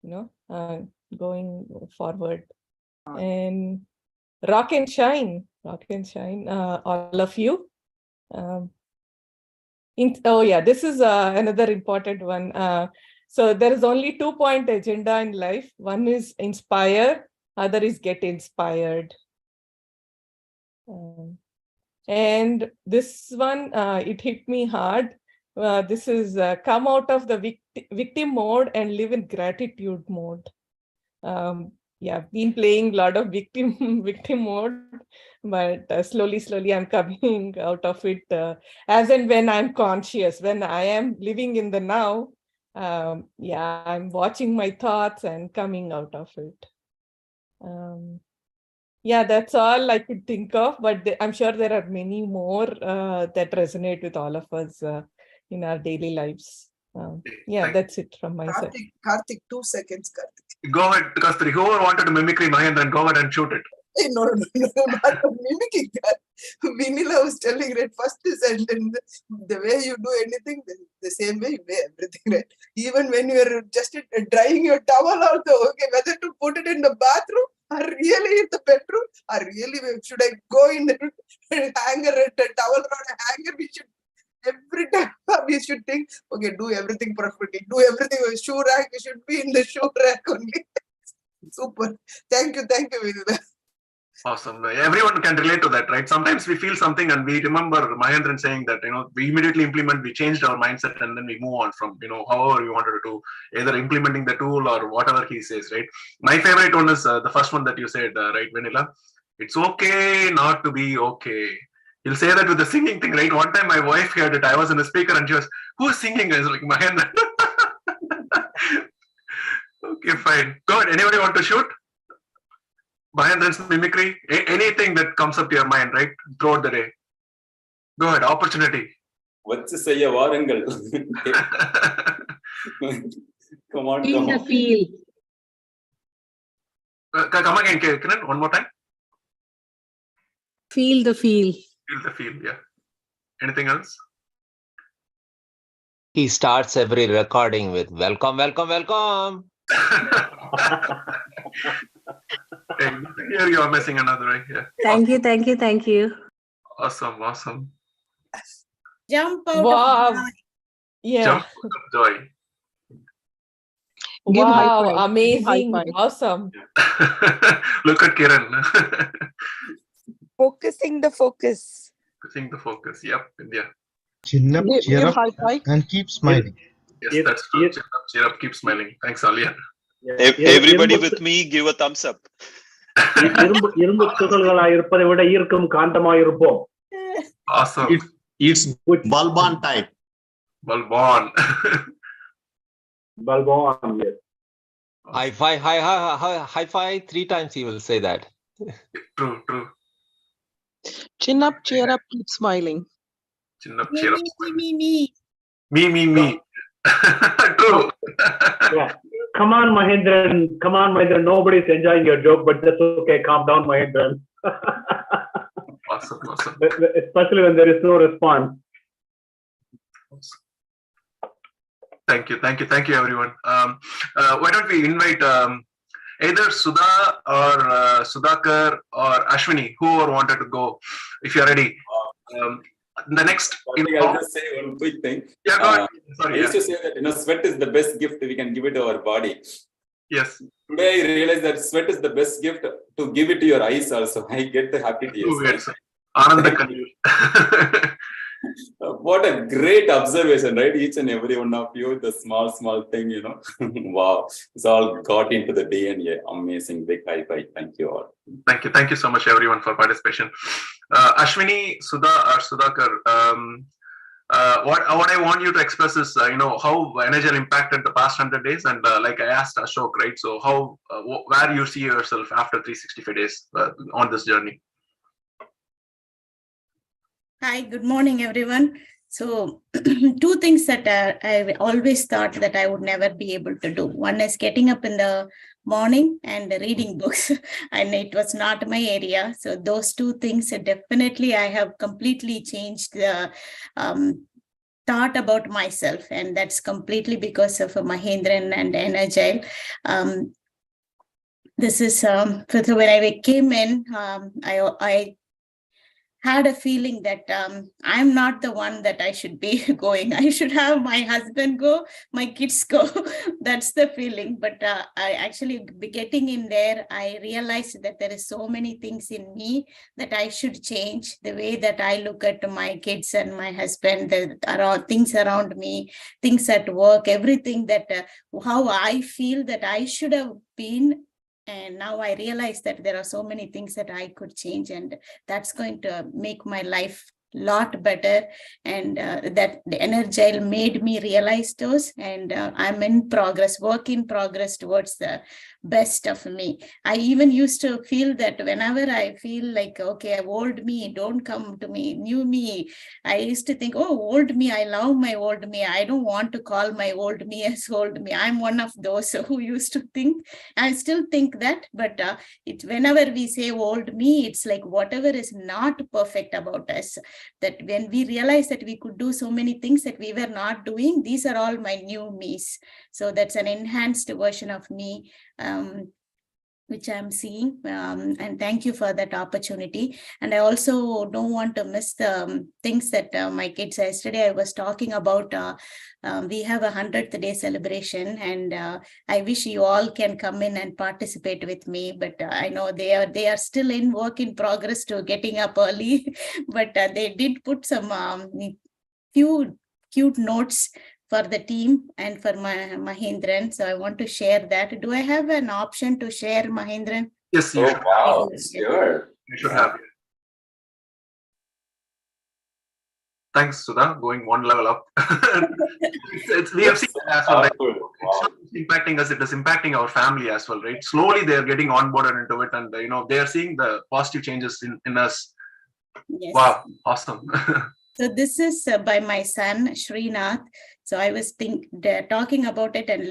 going forward. And rock and shine, all of you. This is another important one. So there is only 2-point agenda in life. One is inspire, other is get inspired. And this one, it hit me hard. This is come out of the victim mode and live in gratitude mode. Been playing a lot of victim mode, but slowly I'm coming out of it as and when I'm conscious, when I am living in the now. I'm watching my thoughts and coming out of it. That's all I could think of, but I'm sure there are many more that resonate with all of us in our daily lives. That's it from my side. Karthik, 2 seconds, Karthik. Go ahead, Kasturi. Whoever wanted to mimicry Mahendran, go ahead and shoot it. Hey, no, not mimicking that. Vinila was telling, right, first sentence, the way you do anything, the same way you do everything, right? Even when you're just drying your towel also, okay, whether to put it in the bathroom or really in the bedroom, or really should I go in the hanger, the towel around a hanger, we should, every time we should think, okay, do everything perfectly, do everything, shoe rack, you should be in the shoe rack only. Super. Thank you, Vinila. Awesome. Everyone can relate to that, right? Sometimes we feel something and we remember Mahendran saying that, we immediately implement, we changed our mindset and then we move on from, however we wanted to do, either implementing the tool or whatever he says, right? My favorite one is the first one that you said, right, Vanilla? It's okay not to be okay. You'll say that with the singing thing, right? One time my wife heard it. I was in the speaker and she was, who's singing? I was like, Mahendran. Okay, fine. Go ahead. Anybody want to shoot? Mahendran's mimicry, anything that comes up to your mind, right? Throughout the day. Go ahead, opportunity. What's to say, Varangal? Come on, Feel come the on. feel. Come again, Kiran, one more time. Feel the feel. Feel the feel, yeah. Anything else? He starts every recording with welcome, welcome, welcome. Here you are missing another, right? Yeah. Thank you, thank you, thank you. Awesome, awesome. Jump out of joy. Yeah. Jump out of joy. Give wow, amazing, awesome. Look at Kiran. Focusing the focus. Focusing the focus. Yep, India. Chin up, cheer up, and keep smiling. Yes, that's true. Cheer up, keep smiling. Thanks, Alia. Everybody with me, give a thumbs up. Awesome. It's Balban type. Balban. Balban, yes. High five, high five. 3 times he will say that. True, true. Chin up, cheer up, keep smiling. Chin up, cheer up. Me. Me. True. Yeah. Come on, Mahendran. Come on, Mahendran. Nobody's enjoying your joke, but that's okay. Calm down, Mahendran. Awesome. Especially when there is no response. Thank you, everyone. Why don't we invite either Sudha or Sudhakar or Ashwini, whoever wanted to go, if you're ready. The next, I'll just say one quick thing. Yeah, go ahead. Sorry, I used to say that sweat is the best gift we can give it to our body. Yes. Today I realize that sweat is the best gift to give it to your eyes also. I get the happy tears. What a great observation, right? Each and every one of you, the small thing, wow, it's all got into the DNA. Amazing, big high five. Thank you all. Thank you so much, everyone, for participation. Ashwini, Sudha, or Sudhakar, what I want you to express is, how Energile impacted the past 100 days, and like I asked Ashok, right? So how, where you see yourself after 365 days on this journey? Hi, good morning, everyone. So 2 things that I always thought that I would never be able to do. One is getting up in the morning and reading books, and it was not my area. So those 2 things, definitely I have completely changed the thought about myself, and that's completely because of Mahendran and Energile. This is so when I came in, I had a feeling that I'm not the one that I should be going. I should have my husband go, my kids go. That's the feeling. But I actually, getting in there, I realized that there is so many things in me that I should change. The way that I look at my kids and my husband, things around me, things at work, everything that how I feel that I should have been. And now I realize that there are so many things that I could change, and that's going to make my life lot better, and that the Energile made me realize those, and I'm in progress, work in progress towards the best of me. I even used to feel that whenever I feel like, okay, old me, don't come to me, new me, I used to think, oh, old me, I love my old me, I don't want to call my old me as old me. I'm one of those who used to think, I still think that, but whenever we say old me, it's like whatever is not perfect about us, that when we realize that we could do so many things that we were not doing, these are all my new me's. So that's an enhanced version of me, which I'm seeing, and thank you for that opportunity. And I also don't want to miss the things that my kids, yesterday I was talking about, we have a 100th day celebration, and I wish you all can come in and participate with me, but I know they are still in work in progress to getting up early, but they did put some few cute notes for the team and for Mahendiran. So I want to share that. Do I have an option to share, Mahendiran? Yes, you should. Wow, sure. You should have it. Thanks, Sudha. Going one level up. We have seen that as well, right? Wow. It's not just impacting us, it is impacting our family as well, right? Slowly they are getting onboarded into it, and they are seeing the positive changes in us. Yes. Wow, awesome. So this is by my son, Srinath. So I was talking about it, and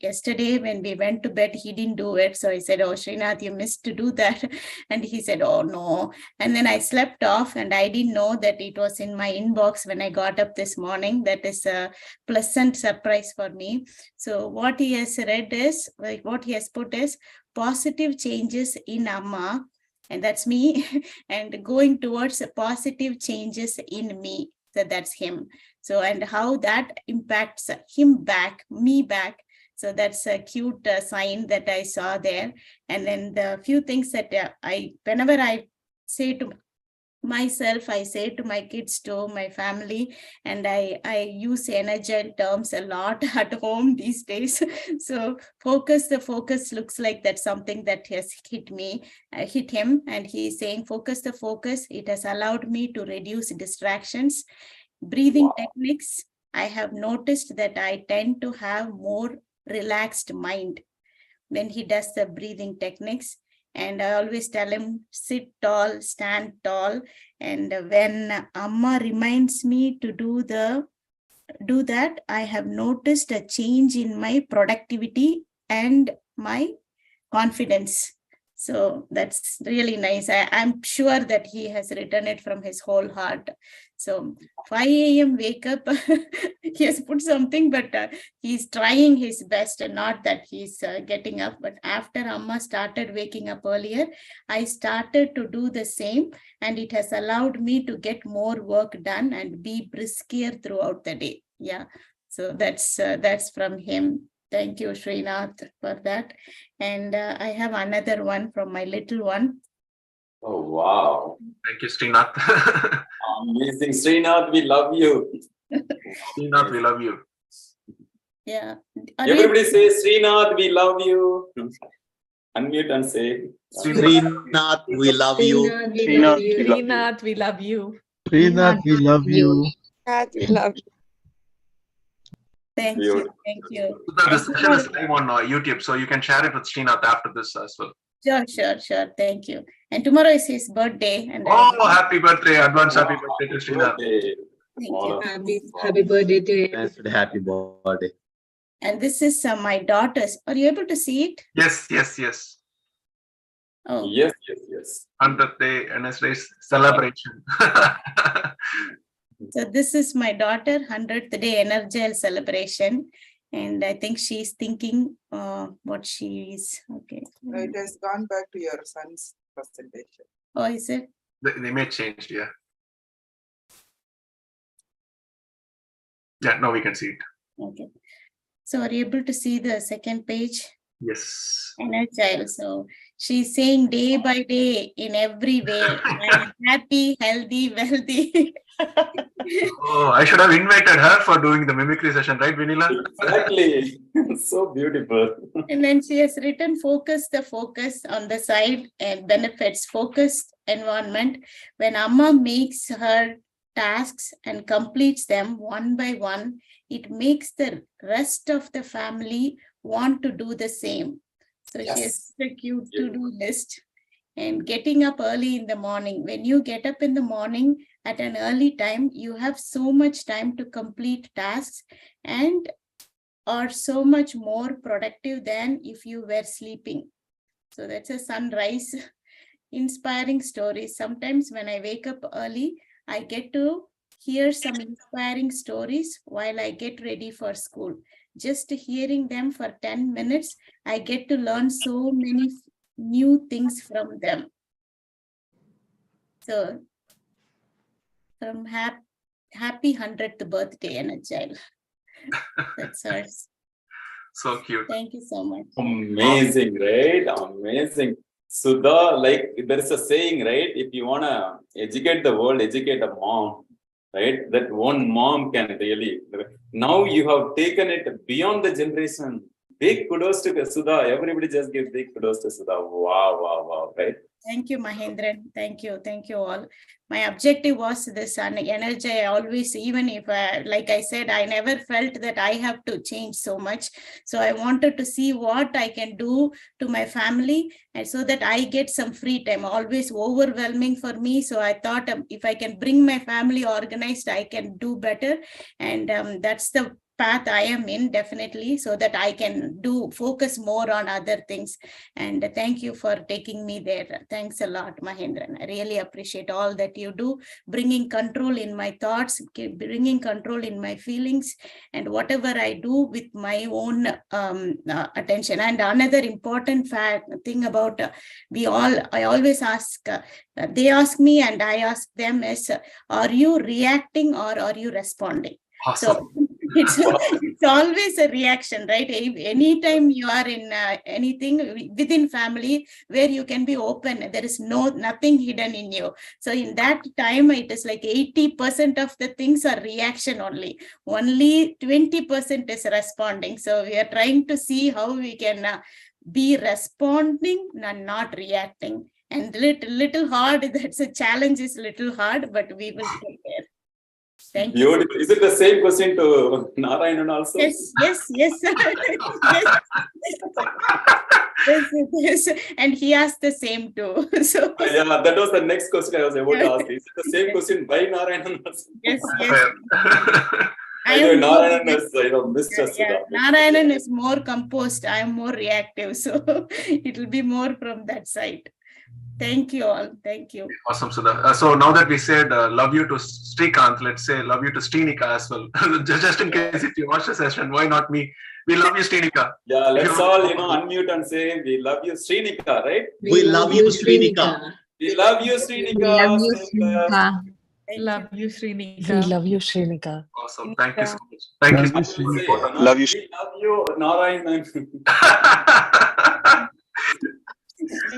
yesterday when we went to bed, he didn't do it. So I said, oh, Srinath, you missed to do that. And he said, oh, no. And then I slept off, and I didn't know that it was in my inbox when I got up this morning. That is a pleasant surprise for me. So what he has read is, what he has put is positive changes in Amma. And that's me, and going towards positive changes in me. So that's him. So, and how that impacts him back, me back. So that's a cute sign that I saw there. And then the few things that whenever I say to myself, I say to my kids too, my family, and I use Energile terms a lot at home these days. So the focus looks like that's something that has hit him, and he's saying focus the focus. It has allowed me to reduce distractions. Breathing techniques, I have noticed that I tend to have more relaxed mind when he does the breathing techniques. And I always tell him, sit tall, stand tall. And when Amma reminds me to do that, I have noticed a change in my productivity and my confidence. So that's really nice. I'm sure that he has written it from his whole heart. So 5 a.m. wake up, he has put something, but he's trying his best, and not that he's getting up. But after Amma started waking up earlier, I started to do the same, and it has allowed me to get more work done and be brisker throughout the day. Yeah. So that's from him. Thank you, Srinath, for that. And I have another one from my little one. Oh, wow. Thank you, Srinath. Amazing. Srinath, we love you. Srinath, we love you. Yeah. Everybody say, Srinath, we love you. Unmute and say, Srinath, we love you. Srinath, we love you. Srinath, we love you. Srinath, we love you. Thank you. Thank you. This session is live on YouTube, so you can share it with Srinath after this as well. Sure. Thank you. And tomorrow is his birthday. And happy birthday. Advance happy birthday to Srinath. Thank you. Happy birthday to him. Happy birthday. And this is my daughter's. Are you able to see it? Yes. Oh. Yes. 100th day NS celebration. So this is my daughter, 100th day Energile celebration. And I think she's thinking what she is. Okay. It has gone back to your son's presentation. Oh, is it? The image changed, yeah. Yeah, now we can see it. Okay. So are you able to see the second page? Yes. Energile. So she's saying day by day in every way, I'm happy, healthy, wealthy. Oh, I should have invited her for doing the mimicry session, right, Vinila? Exactly. So beautiful. And then she has written focus the focus on the side, and benefits focused environment. When Amma makes her tasks and completes them one by one, it makes the rest of the family want to do the same. So she has a cute to-do list. And getting up early in the morning. When you get up in the morning at an early time, you have so much time to complete tasks and are so much more productive than if you were sleeping. So that's a sunrise. Inspiring stories. Sometimes when I wake up early, I get to hear some inspiring stories while I get ready for school. Just hearing them for 10 minutes, I get to learn so many new things from them. So from happy 100th birthday, Energile. That's ours. So cute. Thank you so much. Amazing, right? Amazing. Sudha, like there is a saying, right? If you want to educate the world, educate a mom, right? That one mom can really. Now you have taken it beyond the generation. Big kudos to Sudha. Everybody just give big kudos to Sudha. Wow, wow, wow, right? Thank you, Mahendiran. Thank you all. My objective was this energy. I always, even if, like I said, I never felt that I have to change so much. So I wanted to see what I can do to my family, and so that I get some free time. Always overwhelming for me. So I thought if I can bring my family organized, I can do better. And that's the path I am in, definitely, so that I can focus more on other things. And thank you for taking me there. Thanks a lot, Mahendiran. I really appreciate all that you do, bringing control in my thoughts, bringing control in my feelings, and whatever I do with my own attention. And another important thing about I always ask, they ask me and I ask them is, are you reacting or are you responding? Awesome. So it's always a reaction, right? Anytime you are in anything within family where you can be open, there is nothing hidden in you. So in that time, it is like 80% of the things are reaction only 20% is responding. So we are trying to see how we can be responding and not reacting. And little hard, that's a challenge, is little hard, but we will get there. Thank you. Beautiful. Is it the same question to Narayanan also? Yes. Yes. Yes. And he asked the same too. So Yeah, that was the next question I was about to ask. Is it the same question by Narayanan also? Yes. Narayanan is, Mr. Sudha. Narayanan is more composed. I am more reactive. So it will be more from that side. Thank you all. Thank you. Awesome, Sudha. So now that we said love you to Srikanth, let's say love you to Srinika as well. Just in case if you watch the session, why not me? We love you, Srinika. Yeah, let's all unmute and say we love you, Srinika, right? We love you, Srinika. We love you, Srinika. We love you, Srinika. Love you, Srinika. We love you, Srinika. Awesome. Thank you so much. Thank you. Love you. We love you, Narayanan.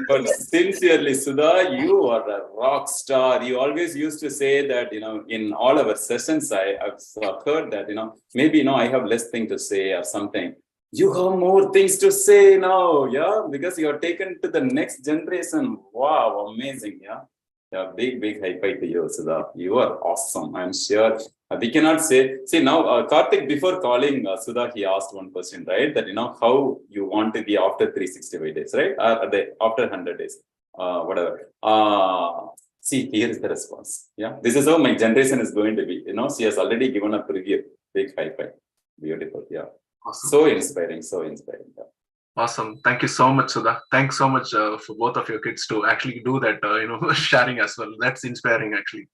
But sincerely, Sudha, you are a rock star. You always used to say that, in all our sessions, I've heard that, maybe, I have less thing to say or something. You have more things to say now, yeah, because you are taken to the next generation. Wow, amazing, yeah. Yeah, big high five to you, Sudha. You are awesome. I'm sure we cannot say. See, now, Karthik, before calling Sudha, he asked one question, right? That, how you want to be after 365 days, right? After 100 days, whatever. See, here is the response. Yeah, this is how my generation is going to be. She has already given a preview. Big high five. Beautiful. Yeah. Awesome. So inspiring. Yeah. Awesome. Thank you so much, Sudha. Thanks so much for both of your kids to actually do that, sharing as well. That's inspiring, actually.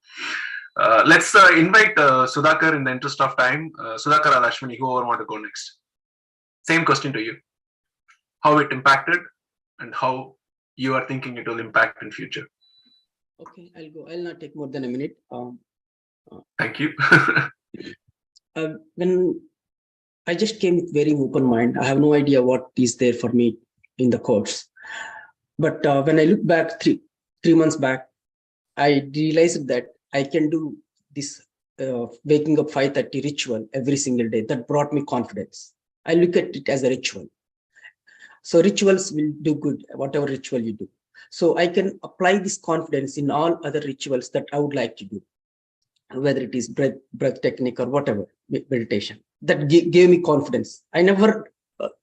Let's invite Sudhakar in the interest of time. Sudhakar or Ashwini, whoever want to go next. Same question to you. How it impacted and how you are thinking it will impact in future. Okay, I'll go. I'll not take more than a minute. Thank you. When I just came with very open mind, I have no idea what is there for me in the course. But when I look back three months back, I realized that I can do this waking up 5:30 ritual every single day. That brought me confidence. I look at it as a ritual. So rituals will do good, whatever ritual you do. So I can apply this confidence in all other rituals that I would like to do, whether it is breath technique or whatever, meditation. That gave me confidence. I never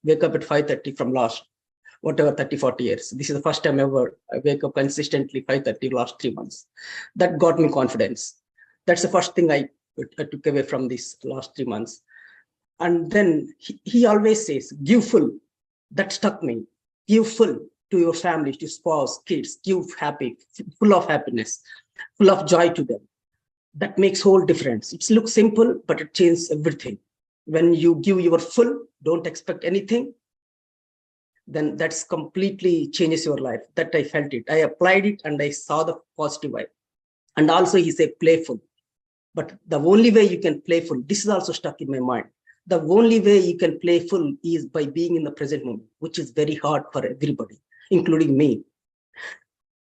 wake up at 5:30 from last, whatever, 30, 40 years. This is the first time ever I wake up consistently 5:30 last 3 months. That got me confidence. That's the first thing I took away from this last 3 months. And then he always says, give full. That stuck me. Give full to your family, to spouse, kids. Give happy, full of happiness, full of joy to them. That makes whole difference. It looks simple, but it changes everything. When you give your full, don't expect anything, then that's completely changes your life. That I felt it. I applied it and I saw the positive vibe. And also he said playful. But the only way you can playful, this is also stuck in my mind. The only way you can playful is by being in the present moment, which is very hard for everybody, including me.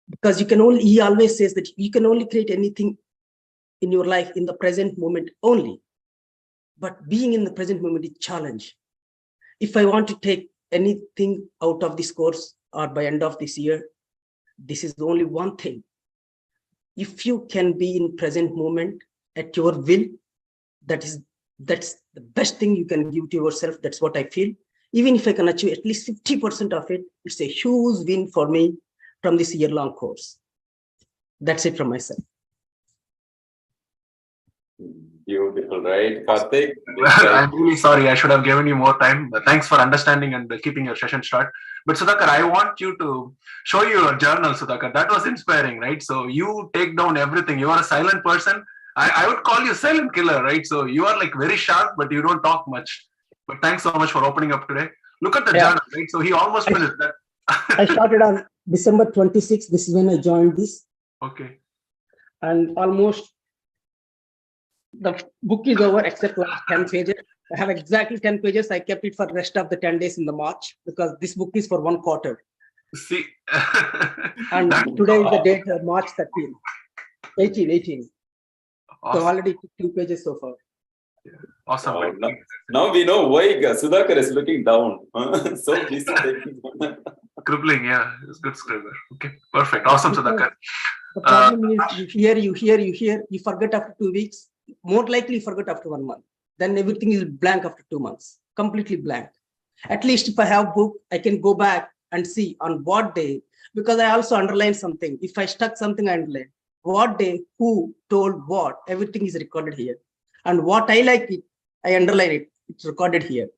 Because you can only, he always says that you can only create anything in your life in the present moment only. But being in the present moment is a challenge. If I want to take anything out of this course or by end of this year, this is only one thing. If you can be in present moment at your will, that's the best thing you can give to yourself. That's what I feel. Even if I can achieve at least 50% of it, it's a huge win for me from this year-long course. That's it from myself. Beautiful, right, Karthik? I'm really sorry. I should have given you more time. But thanks for understanding and keeping your session short. But Sudhakar, I want you to show your journal, Sudhakar. That was inspiring, right? So you take down everything. You are a silent person. I would call you silent killer, right? So you are like very sharp, but you don't talk much. But thanks so much for opening up today. Look at the journal, right? So he almost finished that. I started on December 26th. This is when I joined this. Okay. And almost the book is over except last 10 pages. I have exactly 10 pages. I kept it for the rest of the 10 days in the March because this book is for 1 quarter. See. And today is the date, March 13, 18. Awesome. So already 2 pages so far. Awesome. Oh, now we know why Sudhakar is looking down. So busy taking scribbling, yeah. It's good scribbler. Okay, perfect. Awesome, Sudhakar. The problem is you hear, you forget after 2 weeks. More likely you forget after 1 month. Then everything is blank after 2 months. Completely blank. At least if I have book, I can go back and see on what day, because I also underline something. If I stuck something, I underline what day, who told what, everything is recorded here. And what I like it, I underline it. It's recorded here.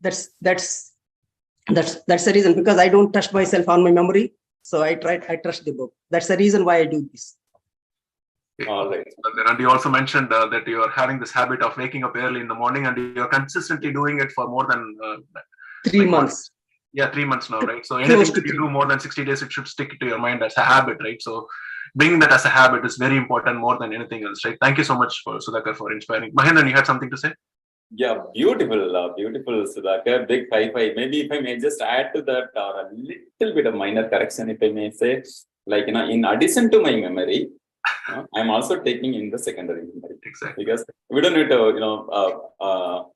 That's the reason, because I don't trust myself on my memory. So I trust the book. That's the reason why I do this. All right. And you also mentioned that you are having this habit of waking up early in the morning, and you're consistently doing it for more than 3 months. Yeah, 3 months now, right? So anything that you do more than 60 days, it should stick to your mind as a habit, right? So bringing that as a habit is very important more than anything else, right? Thank you so much for Sudhakar for inspiring. Mahendiran, you had something to say? Yeah, beautiful, beautiful, Sudhakar. Big high five. Maybe if I may just add to that, or a little bit of minor correction, if I may say, like, in addition to my memory, I'm also taking in the secondary memory. Exactly. Because we don't need to,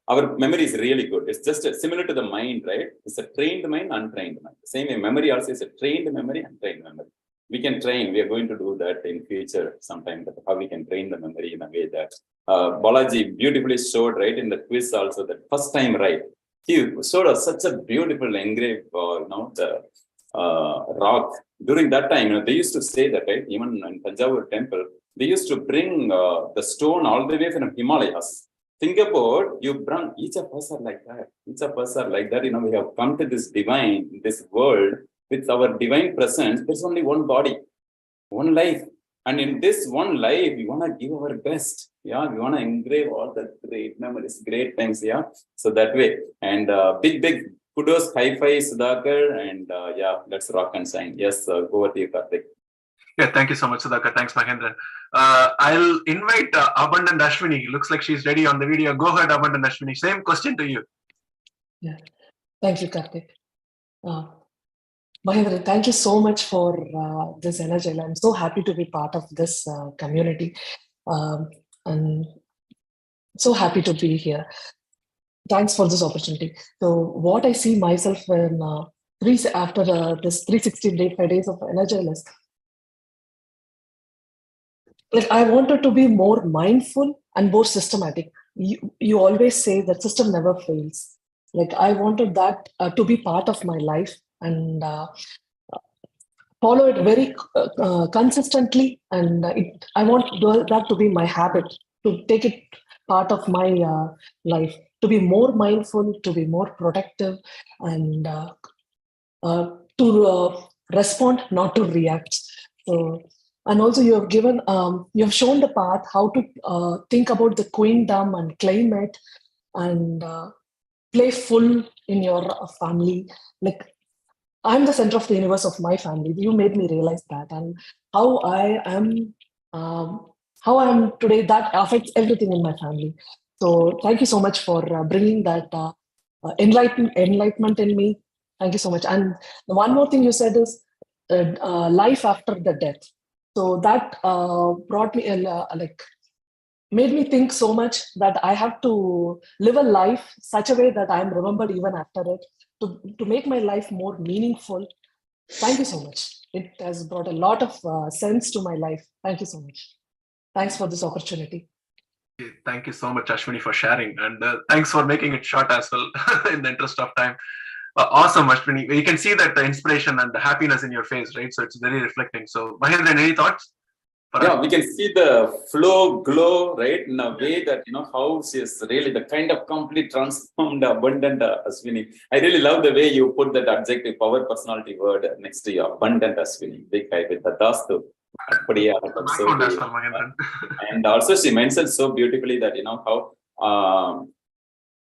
our memory is really good. It's just similar to the mind, right? It's a trained mind, untrained mind. The same way, memory also is a trained memory, untrained memory. We can train. We are going to do that in future sometime. But how we can train the memory in a way that Balaji beautifully showed, right, in the quiz also, that first time, right? He showed us such a beautiful engraved, the rock. During that time, they used to say that, right? Even in Tanjavur temple, they used to bring the stone all the way from Himalayas. Think about, you bring, each of us are like that. Each of us are like that. We have come to this divine, this world with our divine presence. There's only one body, one life. And in this one life, we want to give our best. Yeah, we want to engrave all the great memories, great things. Yeah, so that way. And big kudos, high five, Sudhakar. And yeah, let's rock and shine. Yes, over to you, Karthik. Yeah, thank you so much, Sudhakar. Thanks, Mahendiran. I'll invite Abundant Ashwini. Looks like she's ready on the video. Go ahead, Abundant Ashwini. Same question to you. Yeah, thank you, Karthik. Mahendiran, thank you so much for this Energile. I'm so happy to be part of this community. And so happy to be here. Thanks for this opportunity. So what I see myself in after this 365 days of Energile is, like, I wanted to be more mindful and more systematic. You always say that system never fails. Like, I wanted that to be part of my life and follow it very consistently. And I want that to be my habit, to take it part of my life, to be more mindful, to be more productive, and to respond, not to react. So, and also you have given, you have shown the path how to think about the queendom and claim it, and play full in your family. Like, I'm the center of the universe of my family. You made me realize that, and how I am today, that affects everything in my family. So thank you so much for bringing that enlightenment in me. Thank you so much. And the one more thing you said is life after the death. So that brought me like, made me think so much that I have to live a life such a way that I am remembered even after it, to make my life more meaningful. Thank you so much. It has brought a lot of sense to my life. Thank you so much. Thanks for this opportunity. Thank you so much, Ashwini, for sharing, and thanks for making it short as well in the interest of time. Awesome, Ashwini. You can see that the inspiration and the happiness in your face, right? So it's very reflecting. So, Mahendiran, any thoughts? Yeah, we can see the flow, glow, right? In a way that, how she is really the kind of complete transformed, abundant Ashwini. I really love the way you put that adjective, power personality word next to your abundant Ashwini. Big guy with the dastu. And also she mentioned so beautifully that,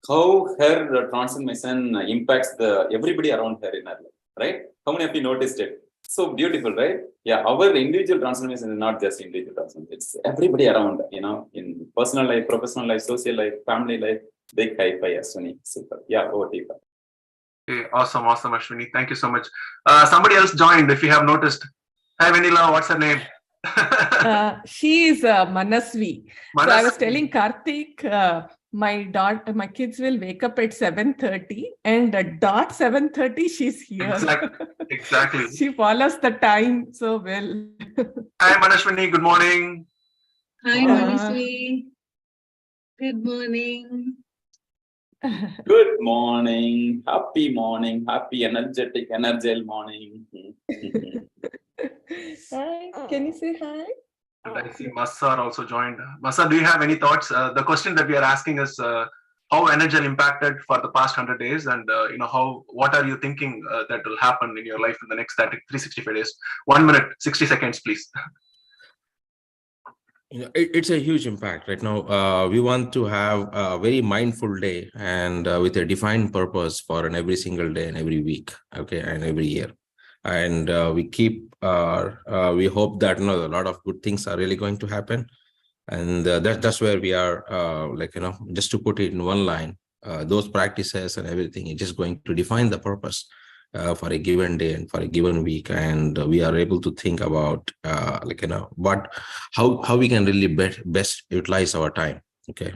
how her transformation impacts everybody around her in her life, right? How many of you noticed it? So beautiful, right? Yeah, our individual transformation is not just individual transformation. It's everybody around, in personal life, professional life, social life, family life. Big high five, Ashwini. Super. Yeah, over to you. Okay, awesome, Ashwini. Thank you so much. Somebody else joined, if you have noticed. Hi, Vanilla. What's her name? She is Manasvi. So I was telling Karthik, my kids will wake up at 7:30, and at dot 7:30 she's here. Exactly. She follows the time so well. Hi, Manashwini. Good morning. Hi, Manasvi. Good morning. Good morning. Happy, energetic, Energile morning. Hi. Can you say hi? And I see Masar also joined. Masar, do you have any thoughts? The question that we are asking is how Energile impacted for the past 100 days, and what are you thinking that will happen in your life in the next 365 days? 1 minute, 60 seconds, please. It's a huge impact right now. We want to have a very mindful day, and with a defined purpose for every single day and every week, okay, and every year. And we hope that a lot of good things are really going to happen, and that's where we are. Just to put it in one line, those practices and everything is just going to define the purpose for a given day and for a given week, and we are able to think about how we can really best utilize our time. Okay,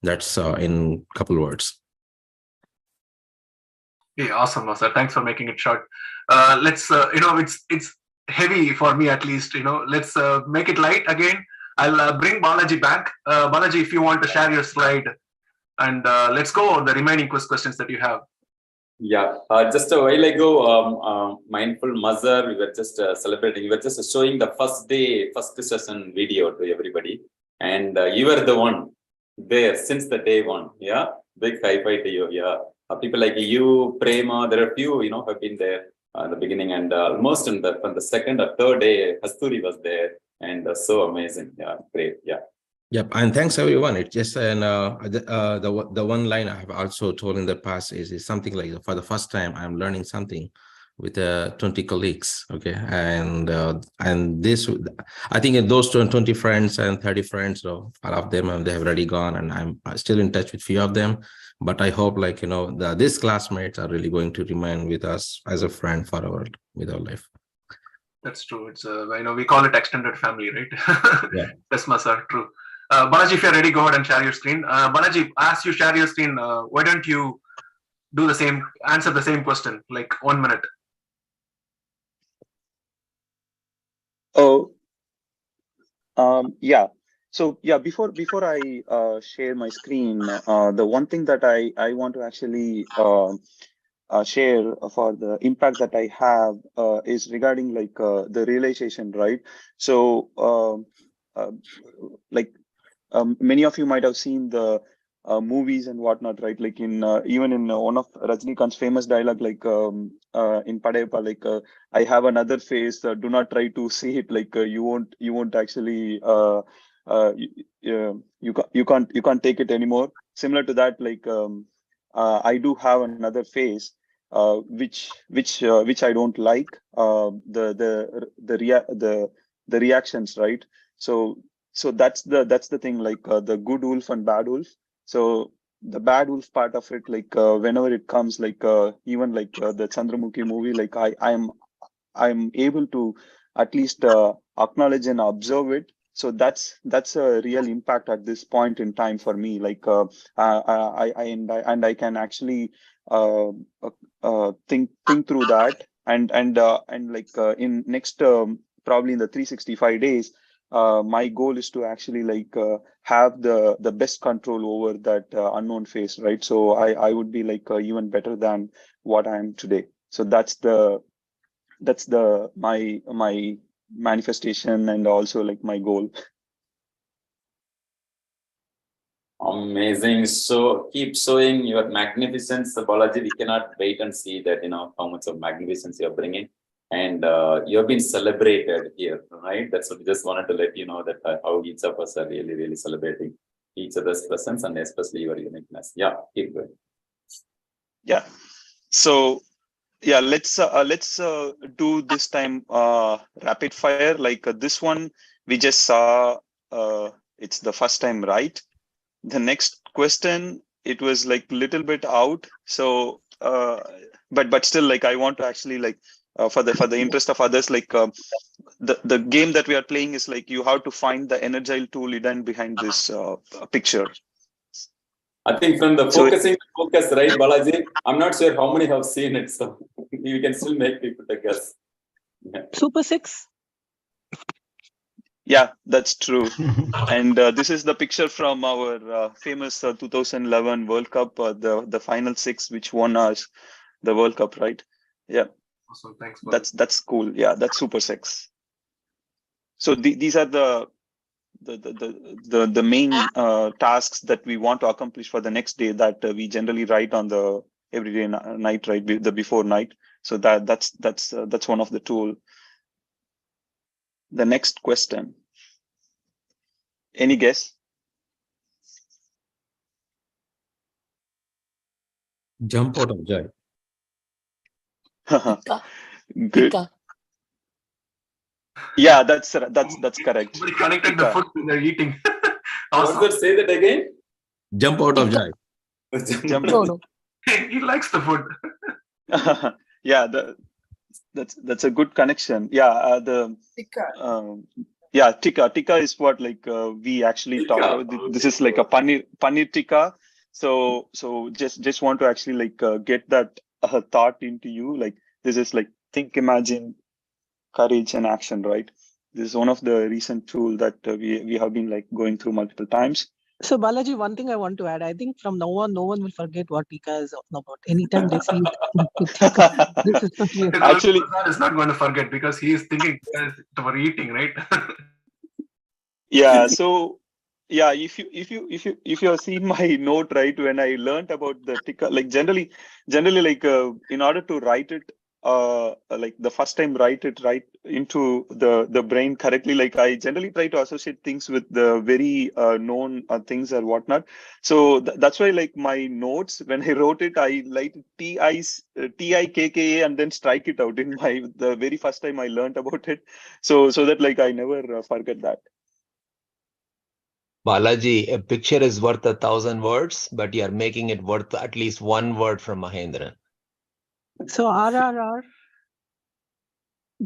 that's in a couple words. Yeah, awesome, Masar. Thanks for making it short. Let's it's heavy for me, at least. Let's make it light again. I'll bring Balaji back. Balaji, if you want to share your slide, and let's go on the remaining questions that you have. Yeah, just a while ago, Mindful Mother, we were just celebrating. We were just showing the first session video to everybody, and you were the one there since the day one. Yeah, big high five to you. Yeah, people like you, Prema, there are a few have been there in the beginning, and almost from the second or third day, Kasturi was there, and so amazing. Yeah, great. Yeah. Yep, and thanks everyone. It's just the one line I have also told in the past is something like, for the first time I'm learning something with 20 colleagues. Okay, and this, I think those 20 friends and 30 friends, all of them they have already gone, and I'm still in touch with few of them. But I hope these classmates are really going to remain with us as a friend forever with our life. That's true. It's we call it extended family, right? Yeah. Yes, Masar, true. Balaji, if you're ready, go ahead and share your screen. Balaji, as you share your screen, why don't you do the same, answer the same question, like 1 minute. Oh, yeah. So yeah, before I share my screen, the one thing that I want to actually share for the impact that I have is regarding like the realization, right? So like many of you might have seen the movies and whatnot, right? Like in even in one of Rajnikant's famous dialogue, like in Padayappa, like I have another face. Do not try to see it. Like you won't actually you can't take it anymore. Similar to that, like I do have another face, which I don't like. The reactions, right? So that's the thing, like the good wolf and bad wolf. So the bad wolf part of it, like whenever it comes, like even like the Chandramukhi movie, like I'm able to at least acknowledge and observe it. So that's a real impact at this point in time for me. Like I can actually think through that, and like in next probably in the 365 days, my goal is to actually like have the best control over that unknown phase, right? So I would be like even better than what I am today. So that's my manifestation and also like my goal. Amazing. So keep showing your magnificence, Balaji. We cannot wait and see that, how much of magnificence you're bringing. And you have been celebrated here, right? That's what we just wanted to let you know, that how each of us are really, really celebrating each other's presence and especially your uniqueness. Yeah, keep going. Yeah. So yeah, let's do this time rapid fire. Like this one we just saw. It's the first time, right? The next question, it was like little bit out. So but still, like I want to actually like for the interest of others, like the game that we are playing is like you have to find the Energile tool hidden behind this picture. I think from the focus, right, Balaji? I'm not sure how many have seen it, so you can still make people to guess. Yeah. Super 6. Yeah, that's true. And this is the picture from our famous 2011 World Cup, the final 6, which won us the World Cup, right? Yeah. Awesome. Thanks, Balaji. That's cool. Yeah, that's Super 6. So these are the main tasks that we want to accomplish for the next day, that we generally write on the everyday night, right? The before night. So that's one of the tool. The next question. Any guess? Jump out of joy. Good. Yeah, that's correct. Somebody connected the food to their eating. Awesome. What's that? Say that again. Jump out of joy. No. He likes the food. Yeah, that's a good connection. Yeah, yeah, tikka is what like we actually talk about. This is like a paneer tikka. So just want to actually like get that thought into you. Like this is like think, imagine, courage, and action, right? This is one of the recent tool that we have been like going through multiple times. So Balaji, one thing I want to add, I think from now on, no one will forget what tikka is all about. Anytime they see it, this is actually, Prasad is not going to forget because he is thinking for eating, right? Yeah. So yeah, if you have seen my note, right, when I learned about the tikka, like generally like in order to write it, like the first time write it right into the brain correctly, like I generally try to associate things with the very known things or whatnot. So that's why like my notes, when I wrote it, I like TIKKA and then strike it out in the very first time I learned about it. So that like I never forget that. Balaji, a picture is worth 1,000 words, but you are making it worth at least one word from Mahendiran. So RRR.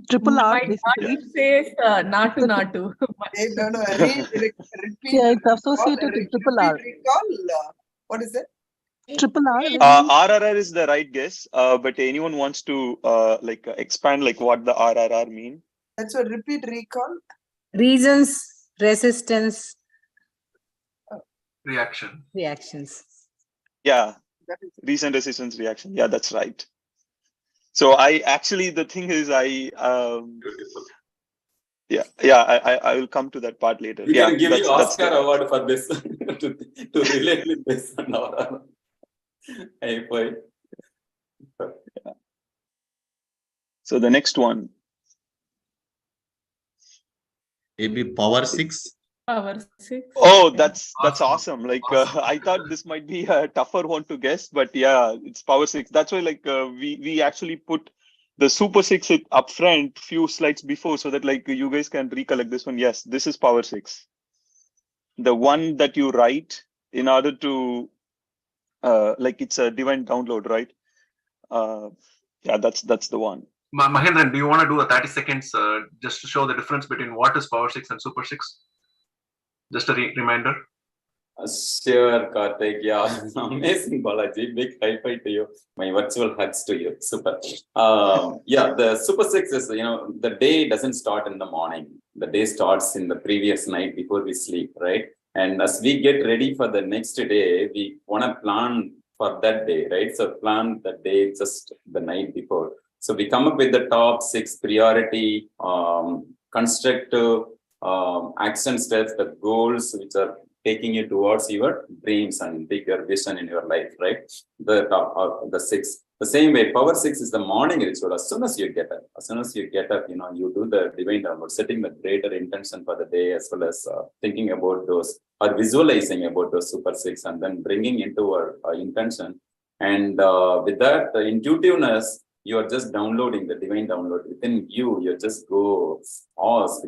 Triple R, My basically. daughter says natu. No, repeat. Yeah, it's associated with triple R. Recall. What is it? Triple R. RRR is the right guess, but anyone wants to expand like what the RRR mean? That's a repeat recall. Reasons, resistance, reactions. Yeah, reason, resistance, reaction. Yeah, that's right. So the thing is I will come to that part later. We Yeah, can give you that's Oscar award for this to relate with this and RRR. Hey, boy. So the next one. Maybe power 6. Power 6. Oh, that's awesome. Like I thought this might be a tougher one to guess, but yeah, it's power 6. That's why we actually put the super 6 up front few slides before so that you guys can recollect this one. Yes, this is power 6. The one that you write in order to it's a divine download, right? Yeah, that's the one. Mahendran, do you want to do a 30 seconds just to show the difference between what is power 6 and super 6? Just a reminder. Sure, Karthik. Yeah, amazing, Balaji. Big high five to you. My virtual hugs to you. Super. Yeah, the super 6 is, the day doesn't start in the morning. The day starts in the previous night before we sleep, right? And as we get ready for the next day, we want to plan for that day, right? So plan the day just the night before. So we come up with the top 6 priority, constructive, action steps, the goals which are taking you towards your dreams and bigger vision in your life, right? The 6. The same way, power 6 is the morning ritual. As soon as you get up, you do the divine download, setting the greater intention for the day, as well as thinking about those or visualizing about those super 6, and then bringing into our intention. And with that, the intuitiveness, you are just downloading the divine download within you. You just go ask,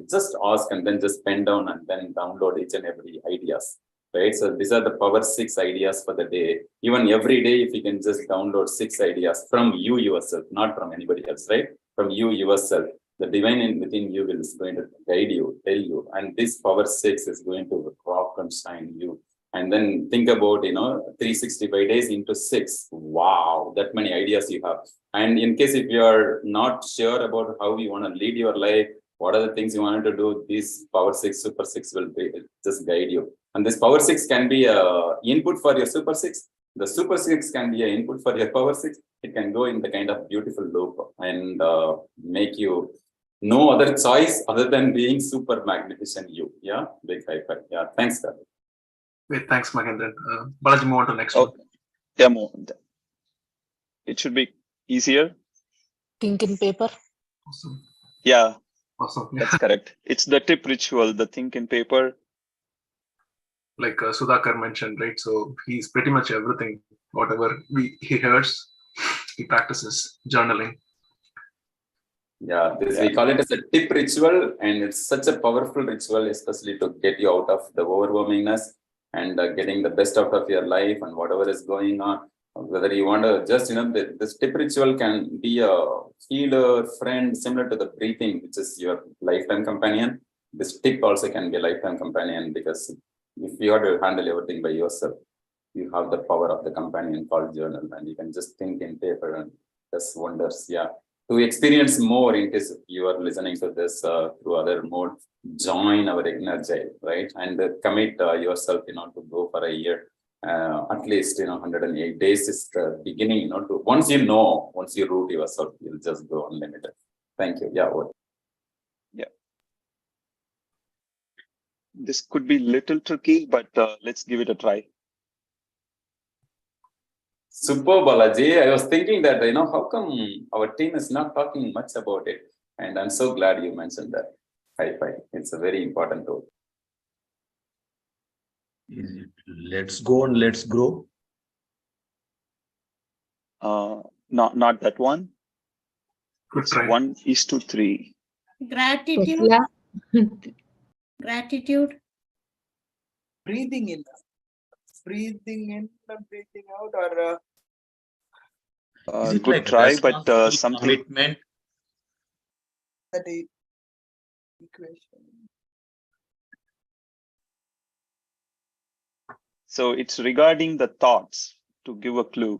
and then just pen down and then download each and every ideas, right? So these are the power 6 ideas for the day. Even every day, if you can just download 6 ideas from you yourself, not from anybody else, right? From you yourself, the divine within you is going to guide you, tell you, and this power 6 is going to rock and shine you. And then think about, 365 days into 6. Wow, that many ideas you have. And in case if you are not sure about how you want to lead your life, what are the things you wanted to do, this power 6, super 6 will just guide you. And this power 6 can be an input for your super 6. The super 6 can be an input for your power 6. It can go in the kind of beautiful loop and make you no other choice other than being super magnificent you. Yeah, big high five. Yeah, thanks, sir. Wait, thanks, Mahendran. Balaji, move on to the next one. Yeah, more. It should be easier. Think in paper. Awesome. Yeah. Awesome. That's correct. It's the tip ritual, the think in paper. Like Sudhakar mentioned, right? So he's pretty much everything. Whatever he hears, he practices journaling. Yeah, we call it as a tip ritual, and it's such a powerful ritual, especially to get you out of the overwhelmingness and getting the best out of your life and whatever is going on. Whether you want to just, this tip ritual can be a healer, friend, similar to the breathing, which is your lifetime companion. This tip also can be a lifetime companion, because if you have to handle everything by yourself, you have the power of the companion called journal, and you can just think in paper and just wonders. Yeah. To experience more, in case you are listening to this through other mode, join our Energile, right? And commit yourself, to go for a year. At least 108 days is the beginning. Once you root yourself, you'll just go unlimited. Thank you. Yeah. Yeah. This could be little tricky, but let's give it a try. Super, Balaji. I was thinking that, how come our team is not talking much about it? And I'm so glad you mentioned that. High five. It's a very important tool. Let's go and let's grow. Not that one. It's 1:3. Gratitude. Gratitude. Breathing in and breathing out, or Is it good like try, but something. Commitment? that equation. So it's regarding the thoughts. to give a clue.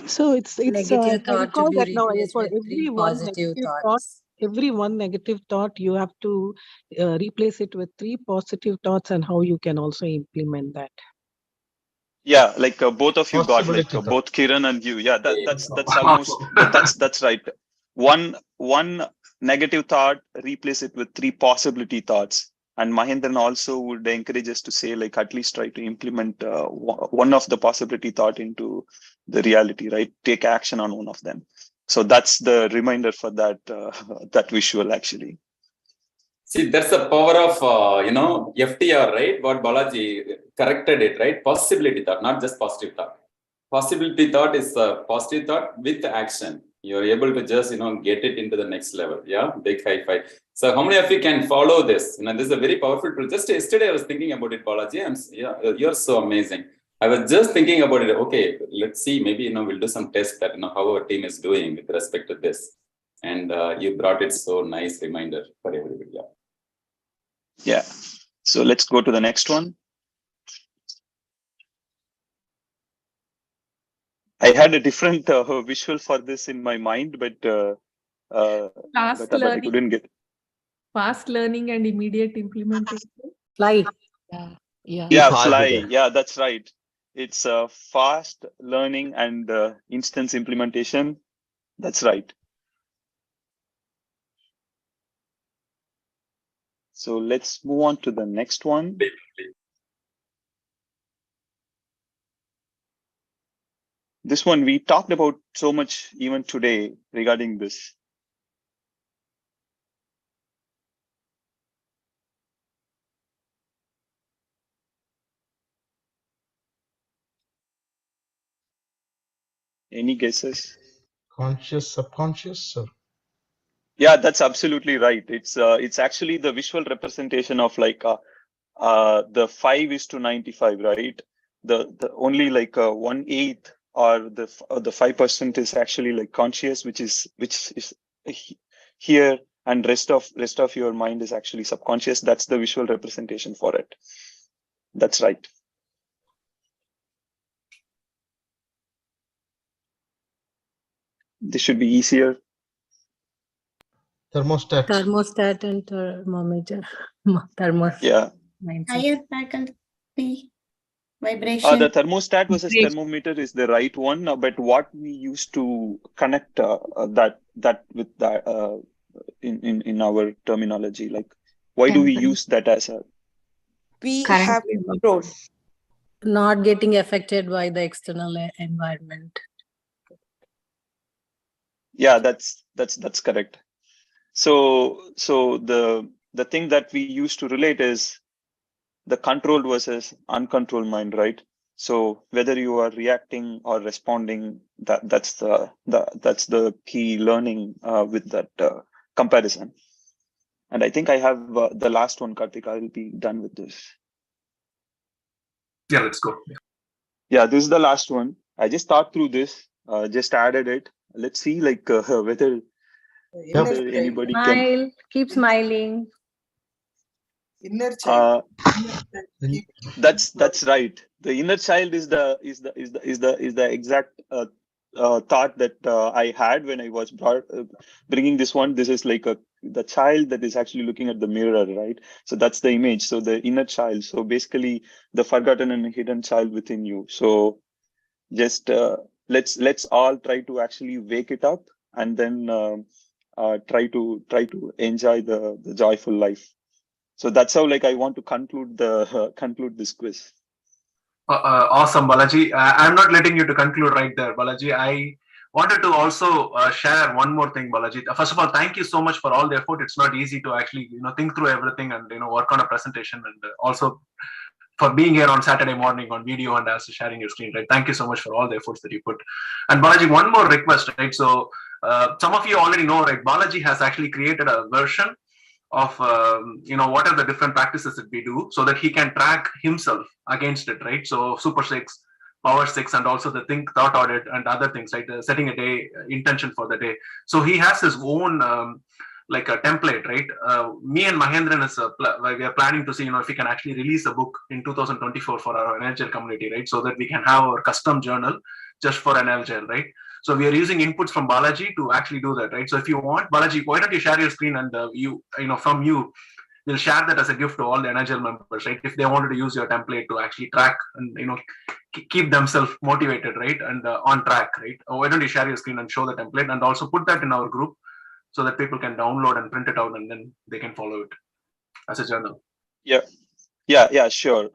So it's Negative I thought to recall be that now replaced for with every 3 one positive negative thought, thoughts. every one negative thought, you have to replace it with 3 positive thoughts, and how you can also implement that. Yeah, like both of you got like Possibility thought. both Kiran and you. Yeah, that's almost that's right. One negative thought, replace it with 3 possibility thoughts. And Mahendiran also would encourage us to say, like, at least try to implement one of the possibility thought into the reality, right? Take action on one of them. So that's the reminder for that that visual actually. See, that's the power of, FTR, right? What Balaji corrected it, right? Possibility thought, not just positive thought. Possibility thought is a positive thought with action. You're able to just, get it into the next level. Yeah, big high five. So how many of you can follow this? This is a very powerful tool. Just yesterday I was thinking about it, Balaji. You're so amazing. I was just thinking about it. Okay, let's see. Maybe, we'll do some tests that, how our team is doing with respect to this. And you brought it so nice reminder for everybody. Yeah. Yeah. So let's go to the next one. I had a different visual for this in my mind, but I couldn't get. Fast learning and immediate implementation. Fly. Yeah, fly. Yeah, that's right. It's fast learning and instance implementation. That's right. So let's move on to the next one. This one we talked about so much even today regarding this. Any guesses? Conscious, subconscious? Or? Yeah, that's absolutely right. It's actually the visual representation of like the 5:95, right? The only like 1/8 or the 5% is actually like conscious, which is here, and rest of your mind is actually subconscious. That's the visual representation for it. That's right. This should be easier. Thermostat. Thermostat and thermometer. Thermos. Yeah. Higher faculty vibration. The thermostat versus thermometer is the right one, but what we used to connect that with that in our terminology, like why do we use that as a? We have control. Not getting affected by the external environment. Yeah, that's correct. So the thing that we used to relate is the controlled versus uncontrolled mind, right? So whether you are reacting or responding, that's the key learning with that comparison. And I think I have the last one, Karthik. I will be done with this. Yeah, let's go. Yeah, this is the last one. I just thought through this, just added it. Let's see, like whether anybody Smile. Keep smiling. Inner child. That's right. The inner child is the exact thought that I had when I was bringing this one. This is like the child that is actually looking at the mirror, right? So that's the image. So the inner child. So basically the forgotten and hidden child within you. So just let's all try to actually wake it up, and then try to enjoy the joyful life. So that's how like I want to conclude this quiz. Awesome, Balaji. I'm not letting you to conclude right there, Balaji. I wanted to also share one more thing, Balaji. First of all, thank you so much for all the effort. It's not easy to actually think through everything and work on a presentation, and also for being here on Saturday morning on video and also sharing your screen, right? Thank you so much for all the efforts that you put. And Balaji, one more request, right? So some of you already know, right? Balaji has actually created a version of what are the different practices that we do, so that he can track himself against it, right? So Super 6, Power 6, and also the thought audit and other things, right? Setting a day intention for the day. So he has his own like a template, right? Me and Mahendiran we are planning to see, if we can actually release a book in 2024 for our Energile community, right? So that we can have our custom journal just for Energile, right? So we are using inputs from Balaji to actually do that, right? So if you want, Balaji, why don't you share your screen, and from you, we'll share that as a gift to all the Energile members, right? If they wanted to use your template to actually track and keep themselves motivated, right, and on track, right? Why don't you share your screen and show the template, and also put that in our group so that people can download and print it out, and then they can follow it as a journal. Yeah, sure.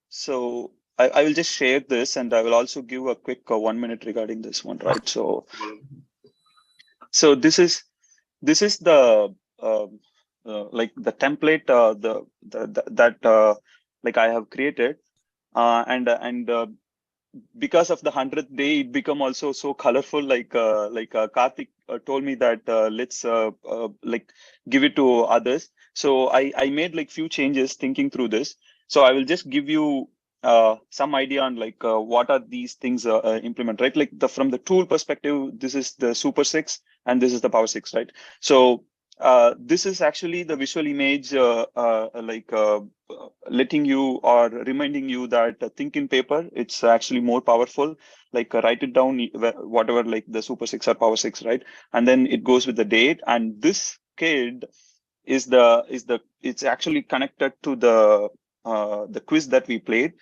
So I will just share this, and I will also give a quick 1 minute regarding this one, right? So this is the like the template that like I have created, and because of the 100th day, it become also so colorful. Like Karthik told me that let's like give it to others. So I made like few changes thinking through this. So I will just give you some idea on like what are these things implement, right? Like from the tool perspective, this is the Super 6 and this is the Power 6, right? So this is actually the visual image letting you or reminding you that think in paper, it's actually more powerful. Like write it down, whatever, like the Super 6 or Power 6, right? And then it goes with the date. And this kid it's actually connected to the quiz that we played.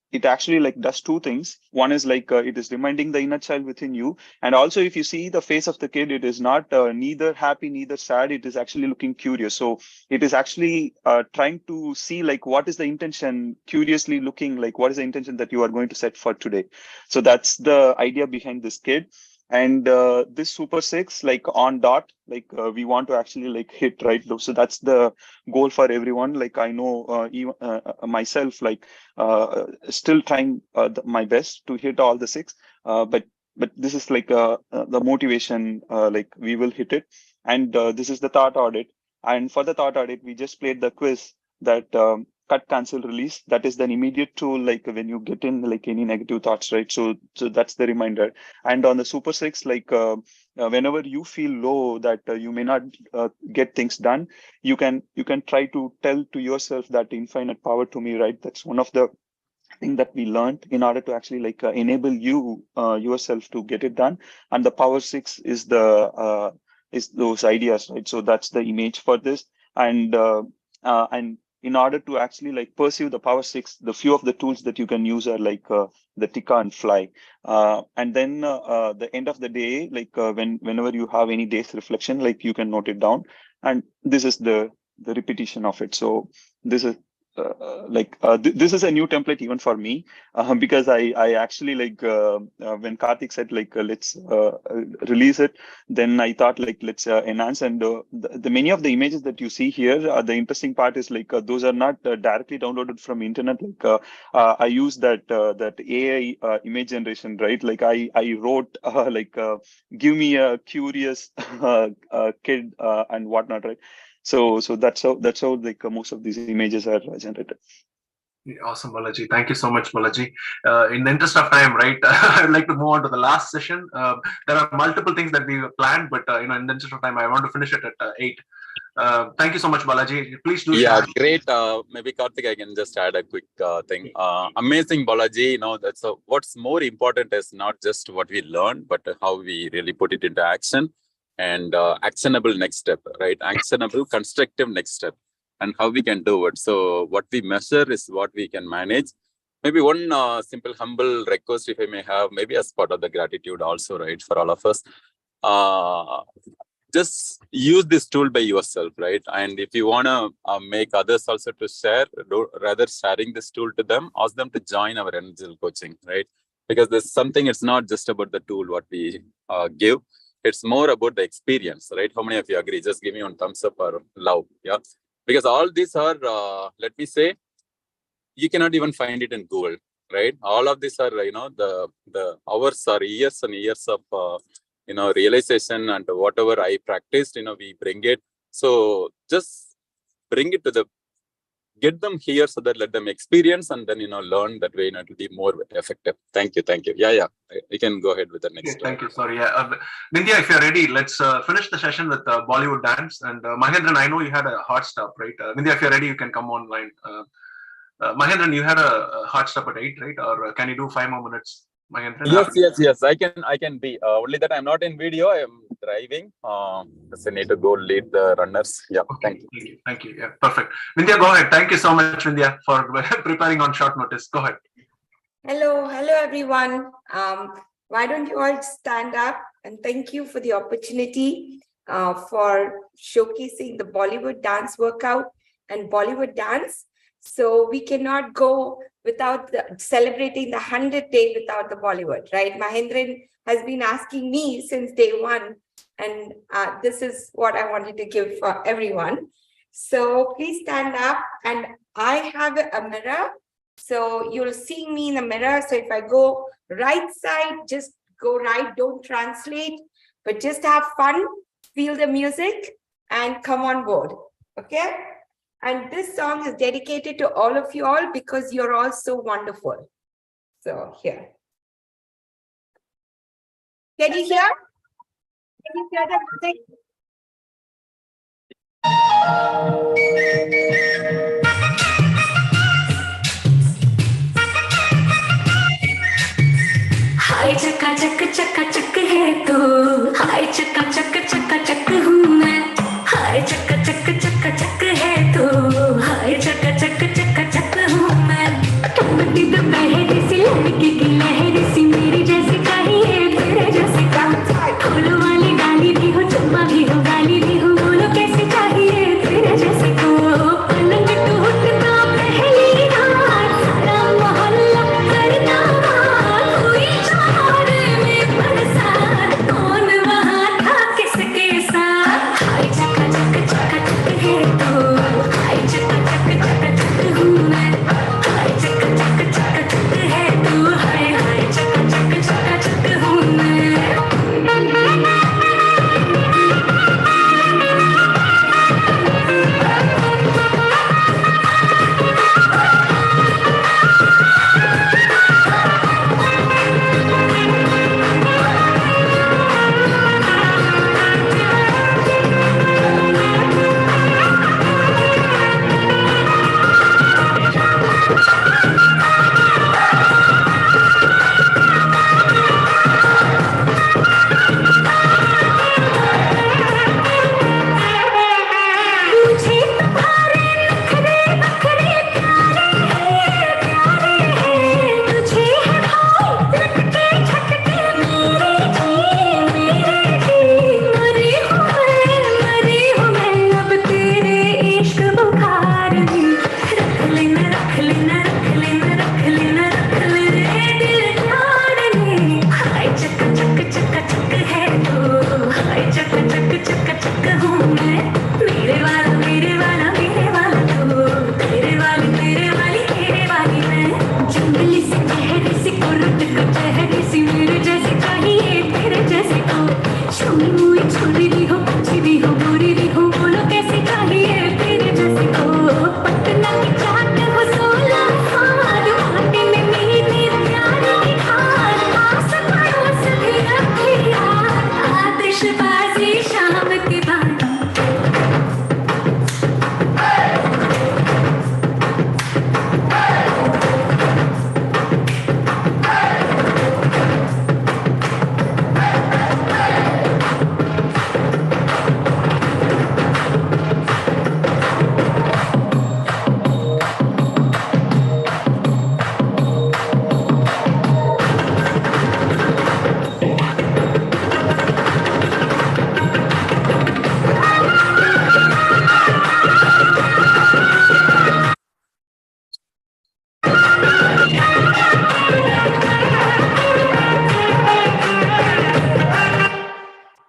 It actually like does two things. One is like it is reminding the inner child within you, and also if you see the face of the kid, it is not neither happy neither sad. It is actually looking curious. So it is actually trying to see like what is the intention, curiously looking like what is the intention that you are going to set for today. So that's the idea behind this kid. And this Super 6, like on dot, like we want to actually like hit, right? So that's the goal for everyone. Like I know even myself, like still trying my best to hit all the 6, but this is like the motivation, like we will hit it. And this is the thought audit. And for the thought audit, we just played the quiz that cut, cancel, release. That is an immediate tool, like when you get in like any negative thoughts, right? So that's the reminder. And on the Super 6, like whenever you feel low that you may not get things done, you can try to tell to yourself that infinite power to me, right? That's one of the thing that we learned in order to actually like enable you yourself to get it done. And the Power 6 is the is those ideas, right? So that's the image for this. And in order to actually like pursue the Power 6, the few of the tools that you can use are like the Tika and Fly. And then the end of the day, like whenever you have any day's reflection, like you can note it down. And this is the repetition of it. So this is this is a new template even for me, because I actually like when Karthik said like let's release it, then I thought like let's enhance. And the many of the images that you see here, the interesting part is like those are not directly downloaded from internet. Like I use that AI image generation, right? Like I wrote like give me a curious kid and whatnot, right? So that's how like most of these images are generated. Awesome, Balaji. Thank you so much, Balaji. In the interest of time, right, I'd like to move on to the last session. There are multiple things that we planned, but in the interest of time, I want to finish it at 8. Thank you so much, Balaji. Please do share. Great. Maybe Karthik, I can just add a quick thing. Amazing, Balaji. That's what's more important is not just what we learned, but how we really put it into action. And actionable next step, right? Actionable, constructive next step, and how we can do it. So what we measure is what we can manage. Maybe one simple, humble request, if I may have, maybe as part of the gratitude also, right, for all of us. Just use this tool by yourself, right? And if you want to make others also to share, rather sharing this tool to them, ask them to join our Energile coaching, right? Because there's something, it's not just about the tool, what we give. It's more about the experience, right? How many of you agree? Just give me one thumbs up or love. Yeah. Because all these are, let me say, you cannot even find it in Google, right? All of these are, the hours or years and years of, realization and whatever I practiced, we bring it. So just bring it to the get them here so that let them experience and then learn that way. It will be more effective. Thank you. Yeah. You can go ahead with the next. Okay, thank you. Sorry. Yeah, Vindhya, if you're ready, let's finish the session with Bollywood dance. And Mahendran, I know you had a hard stop, right? Vindhya, if you're ready, you can come online. Mahendran, you had a hard stop at 8, right? Or can you do 5 more minutes, Mahendran? Yes. I can be. Only that I'm not in video. I'm driving. So I need to go lead the runners. Yeah. Okay, thank you. Yeah, perfect. Vindhya, go ahead. Thank you so much, Vindhya, for preparing on short notice. Go ahead. Hello everyone. Why don't you all stand up, and thank you for the opportunity for showcasing the Bollywood dance workout and Bollywood dance. So we cannot go without celebrating the 100th day without the Bollywood, right? Mahendran has been asking me since day one, and this is what I wanted to give for everyone. So please stand up, and I have a mirror. So you'll see me in the mirror. So if I go right side, just go right, don't translate, but just have fun, feel the music, and come on board, okay? And this song is dedicated to all of you all because you're all so wonderful. So here. Can you hear? Can you hear the music? हाय चक्का चक है तू, हाय चक्का चक हूँ मैं, हाय चक्का चक है तू, हाय चक्का चक हूँ मैं। कमटी तो बहरी सी लड़की की लहरी सी, मेरी जैसी चाहिए तेरे जैसे काम। फूलों वाली डाली भी हो, चुम्मा भी हो, गाली भी हो, बोलो कैसे चाहिए तेरे जैसे को। पलंग टूटता पहली रात, सारा मोहल्ला करता बात, हुई चारे में बरसात, कौन वहाँ था किसके साथ। हाय चक्का चक है तू, हाय चक्का चक हूँ मैं, हाय चक्का चक है तू, हाय चक्का चक हूँ मैं। मुझे तुम्हारे नखरे बखरे प्यारे हैं, तुझे है भाई लटके झटके मेरे जी। मरी हूँ मैं अब तेरे इश्क बुखार में। रख लेना दिल जाने। हाय चक्का चक है तू, हाय चक्का चक हूँ मैं। मेरे वाला तू, तेरे वाली मैं। जंगली सी चेहरे सी कुर्त कचहरी सी, मेरे जैसे चाहिए तेरे जैसे को। छुई मुई छुरी भी हो, अच्छी भी हो, बुरी भी हो, बोलो कैसे चाहिए तेरे जैसे को। पटना की चाट हो, 16 फाद, भाटे में मीठी प्यारी की खान, आस पड़ोस भी रखे यार, आतिशबाजी शाम के बाद।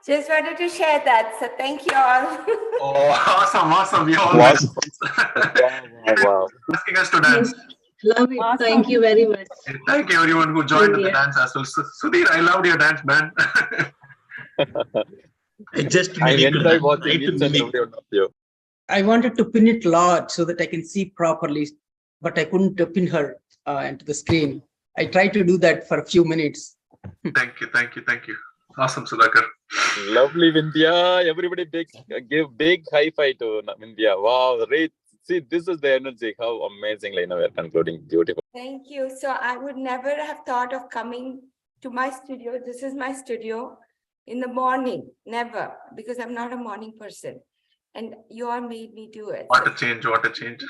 Just wanted to share that. So thank you all. Oh, awesome. We all Wow. Wow. asking us to dance. Love it. Awesome. Thank you very much. Thank you everyone who joined in the Yeah. dance as well. Sudhir, I loved your dance, man. I just I mimicked enjoy that. watching Try to each and mimic. every one of you. I wanted to pin it large so that I can see properly, but I couldn't pin her into the screen. I tried to do that for a few minutes. Thank you, thank you, thank you. Awesome, Sudhakar. Lovely, Vindhya. Everybody give big high five to Vindhya. Wow, great. See, this is the energy. How amazingly we're concluding. Beautiful. Thank you. So I would never have thought of coming to my studio. This is my studio in the morning. Never, because I'm not a morning person. And you all made me do it. What a change, what a change.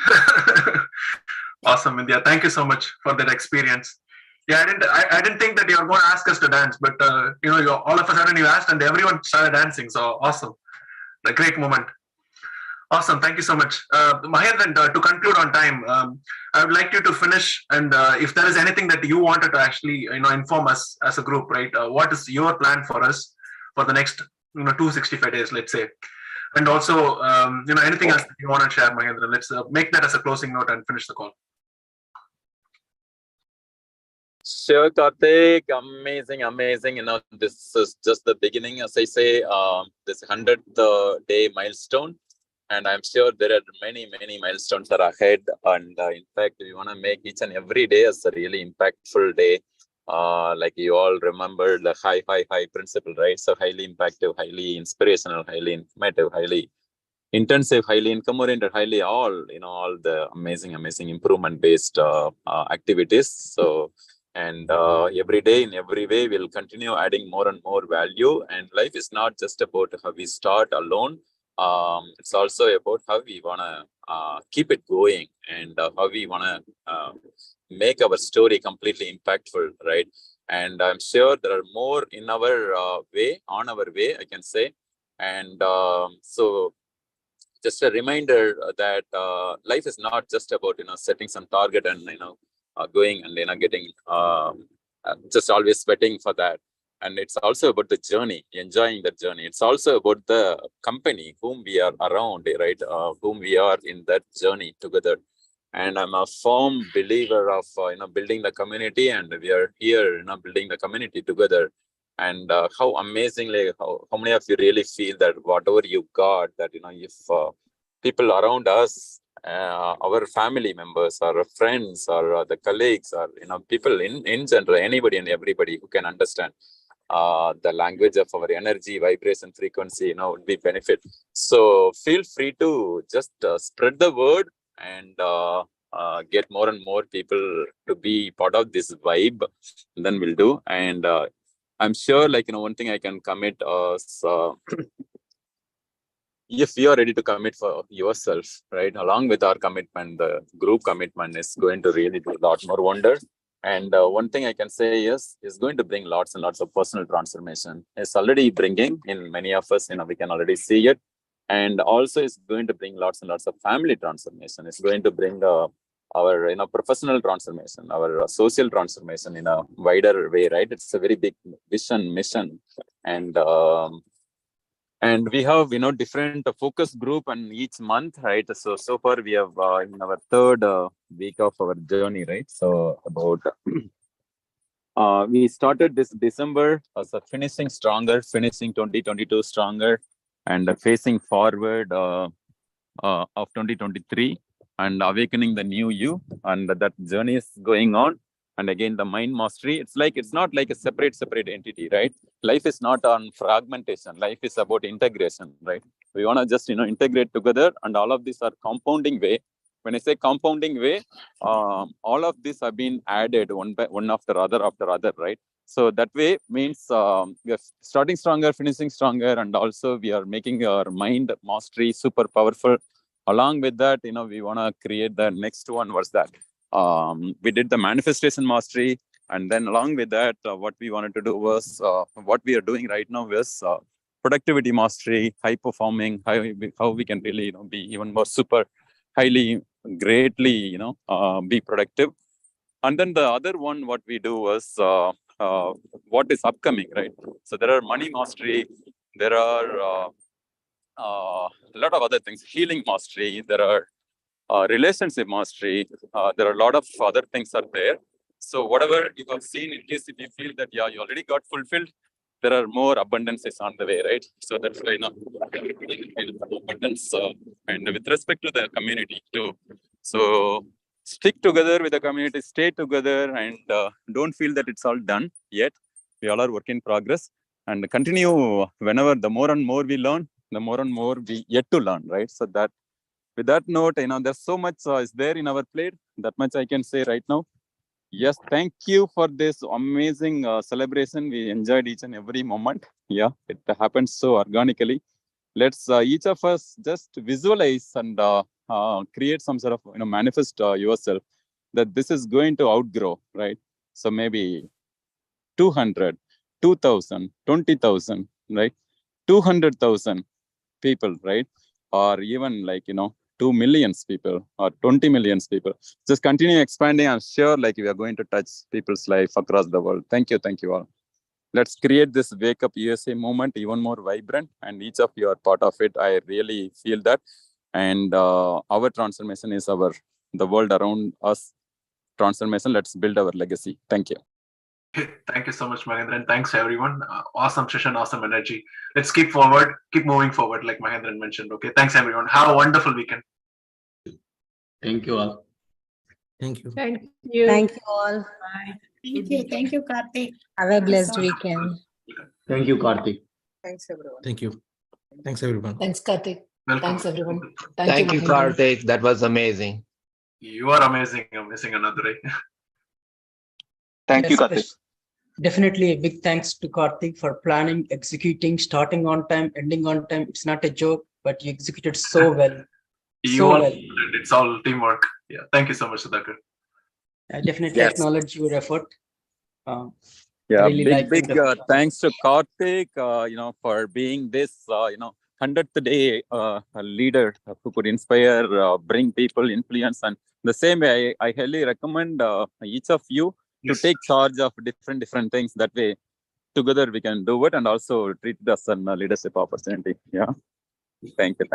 Awesome, Vindhya. Thank you so much for that experience. Yeah, I didn't think that you were going to ask us to dance, but all of a sudden you asked and everyone started dancing. So awesome. A great moment. Awesome. Thank you so much. Mahendiran, to conclude on time, I would like you to finish. And if there is anything that you wanted to actually, inform us as a group, right? What is your plan for us for the next, 265 days, let's say? And also, anything else that you want to share, Mahendiran? Let's make that as a closing note and finish the call. Sure, Karthik. Amazing, amazing. This is just the beginning, as I say, this 100th day milestone. And I'm sure there are many, many milestones that are ahead. And in fact, we want to make each and every day as a really impactful day. Like you all remember the high principle, right? So highly impactful, highly inspirational, highly informative, highly intensive, highly income-oriented, highly all the amazing improvement-based activities. So, and every day in every way, we'll continue adding more and more value. And life is not just about how we start alone. It's also about how we want to keep it going and how we want to make our story completely impactful, right? And I'm sure there are more in our way, on our way, I can say. And so just a reminder that life is not just about, setting some target and, going and, getting just always sweating for that. And it's also about the journey, enjoying the journey. It's also about the company whom we are around, right? Whom we are in that journey together. And I'm a firm believer of, building the community, and we are here, building the community together. And how amazingly, how many of you really feel that whatever you got, that, if people around us, our family members, our friends, or the colleagues, or, people in general, anybody and everybody who can understand the language of our energy, vibration, frequency, would be benefit. So feel free to just spread the word and get more and more people to be part of this vibe. And then we'll do. And I'm sure, one thing I can commit is if you are ready to commit for yourself, right, along with our commitment, the group commitment is going to really do a lot more wonder. And one thing I can say is going to bring lots and lots of personal transformation. It's already bringing in many of us, we can already see it. And also it's going to bring lots and lots of family transformation. It's going to bring our, professional transformation, our social transformation in a wider way, right? It's a very big vision, mission. And we have, different focus group and each month, right? So far we have in our third week of our journey, right? So about, we started this December as a finishing stronger, finishing 2022 stronger, and facing forward of 2023 and awakening the new you. And that journey is going on. And again, the mind mastery, it's not like a separate entity, right? Life is not on fragmentation. Life is about integration, right? We want to just, integrate together, and all of these are compounding way. When I say compounding way, all of these have been added one after other, right? So that way means we are starting stronger, finishing stronger, and also we are making our mind mastery super powerful. Along with that, we want to create the next one. What's that? We did the manifestation mastery, and then along with that, what we wanted to do was what we are doing right now is productivity mastery, high performing, how we can really be even more super highly, greatly be productive. And then the other one, what we do was what is upcoming, right? So there are money mastery, there are a lot of other things, healing mastery, there are relationship mastery, there are a lot of other things are there. So whatever you have seen, in case if you feel that, yeah, you already got fulfilled, there are more abundances on the way, right? So that's why now abundance and with respect to the community too. So stick together with the community, stay together, and don't feel that it's all done yet. We all are work in progress, and continue whenever the more and more we learn, the more and more we yet to learn, right? So that with that note, there's so much is there in our plate. That much I can say right now. Yes, thank you for this amazing celebration. We enjoyed each and every moment. Yeah, it happens so organically. Let's each of us just visualize and create some sort of manifest yourself that this is going to outgrow, right? So maybe 200, 2,000, 20,000, right? 200,000 people, right? Or even 2 million people or 20 million people. Just continue expanding. I'm sure we are going to touch people's life across the world. Thank you all. Let's create this Wake Up USA movement even more vibrant, and each of you are part of it. I really feel that. And our transformation is the world around us transformation. Let's build our legacy. Thank you. Thank you so much, Mahendran. Thanks everyone. Awesome session, awesome energy. Let's keep moving forward, like Mahendran mentioned. Okay, thanks everyone. Have a wonderful weekend. Thank you all. Thank you. Thank you. Thank you all. Bye. Thank you, Karthik. Have a blessed weekend. Thank you, Karthik. Thanks, everyone. Thank you. Thanks, everyone. Thanks, Karthik. Welcome. Thanks, everyone. Thank you, Mahendran. Karthik. That was amazing. You are amazing. Amazing, Anandre. Thank you, Karthik. Definitely a big thanks to Karthik for planning, executing, starting on time, ending on time. It's not a joke, but you executed so well. It's all teamwork. Yeah, thank you so much, Sudhakar. I definitely acknowledge your effort. Yeah, really big thanks to Karthik, for being this, 100th day leader who could inspire, bring people, influence, and the same way I highly recommend each of you to take charge of different things. That way, together we can do it, and also treat it as a leadership opportunity. Yeah, thank you.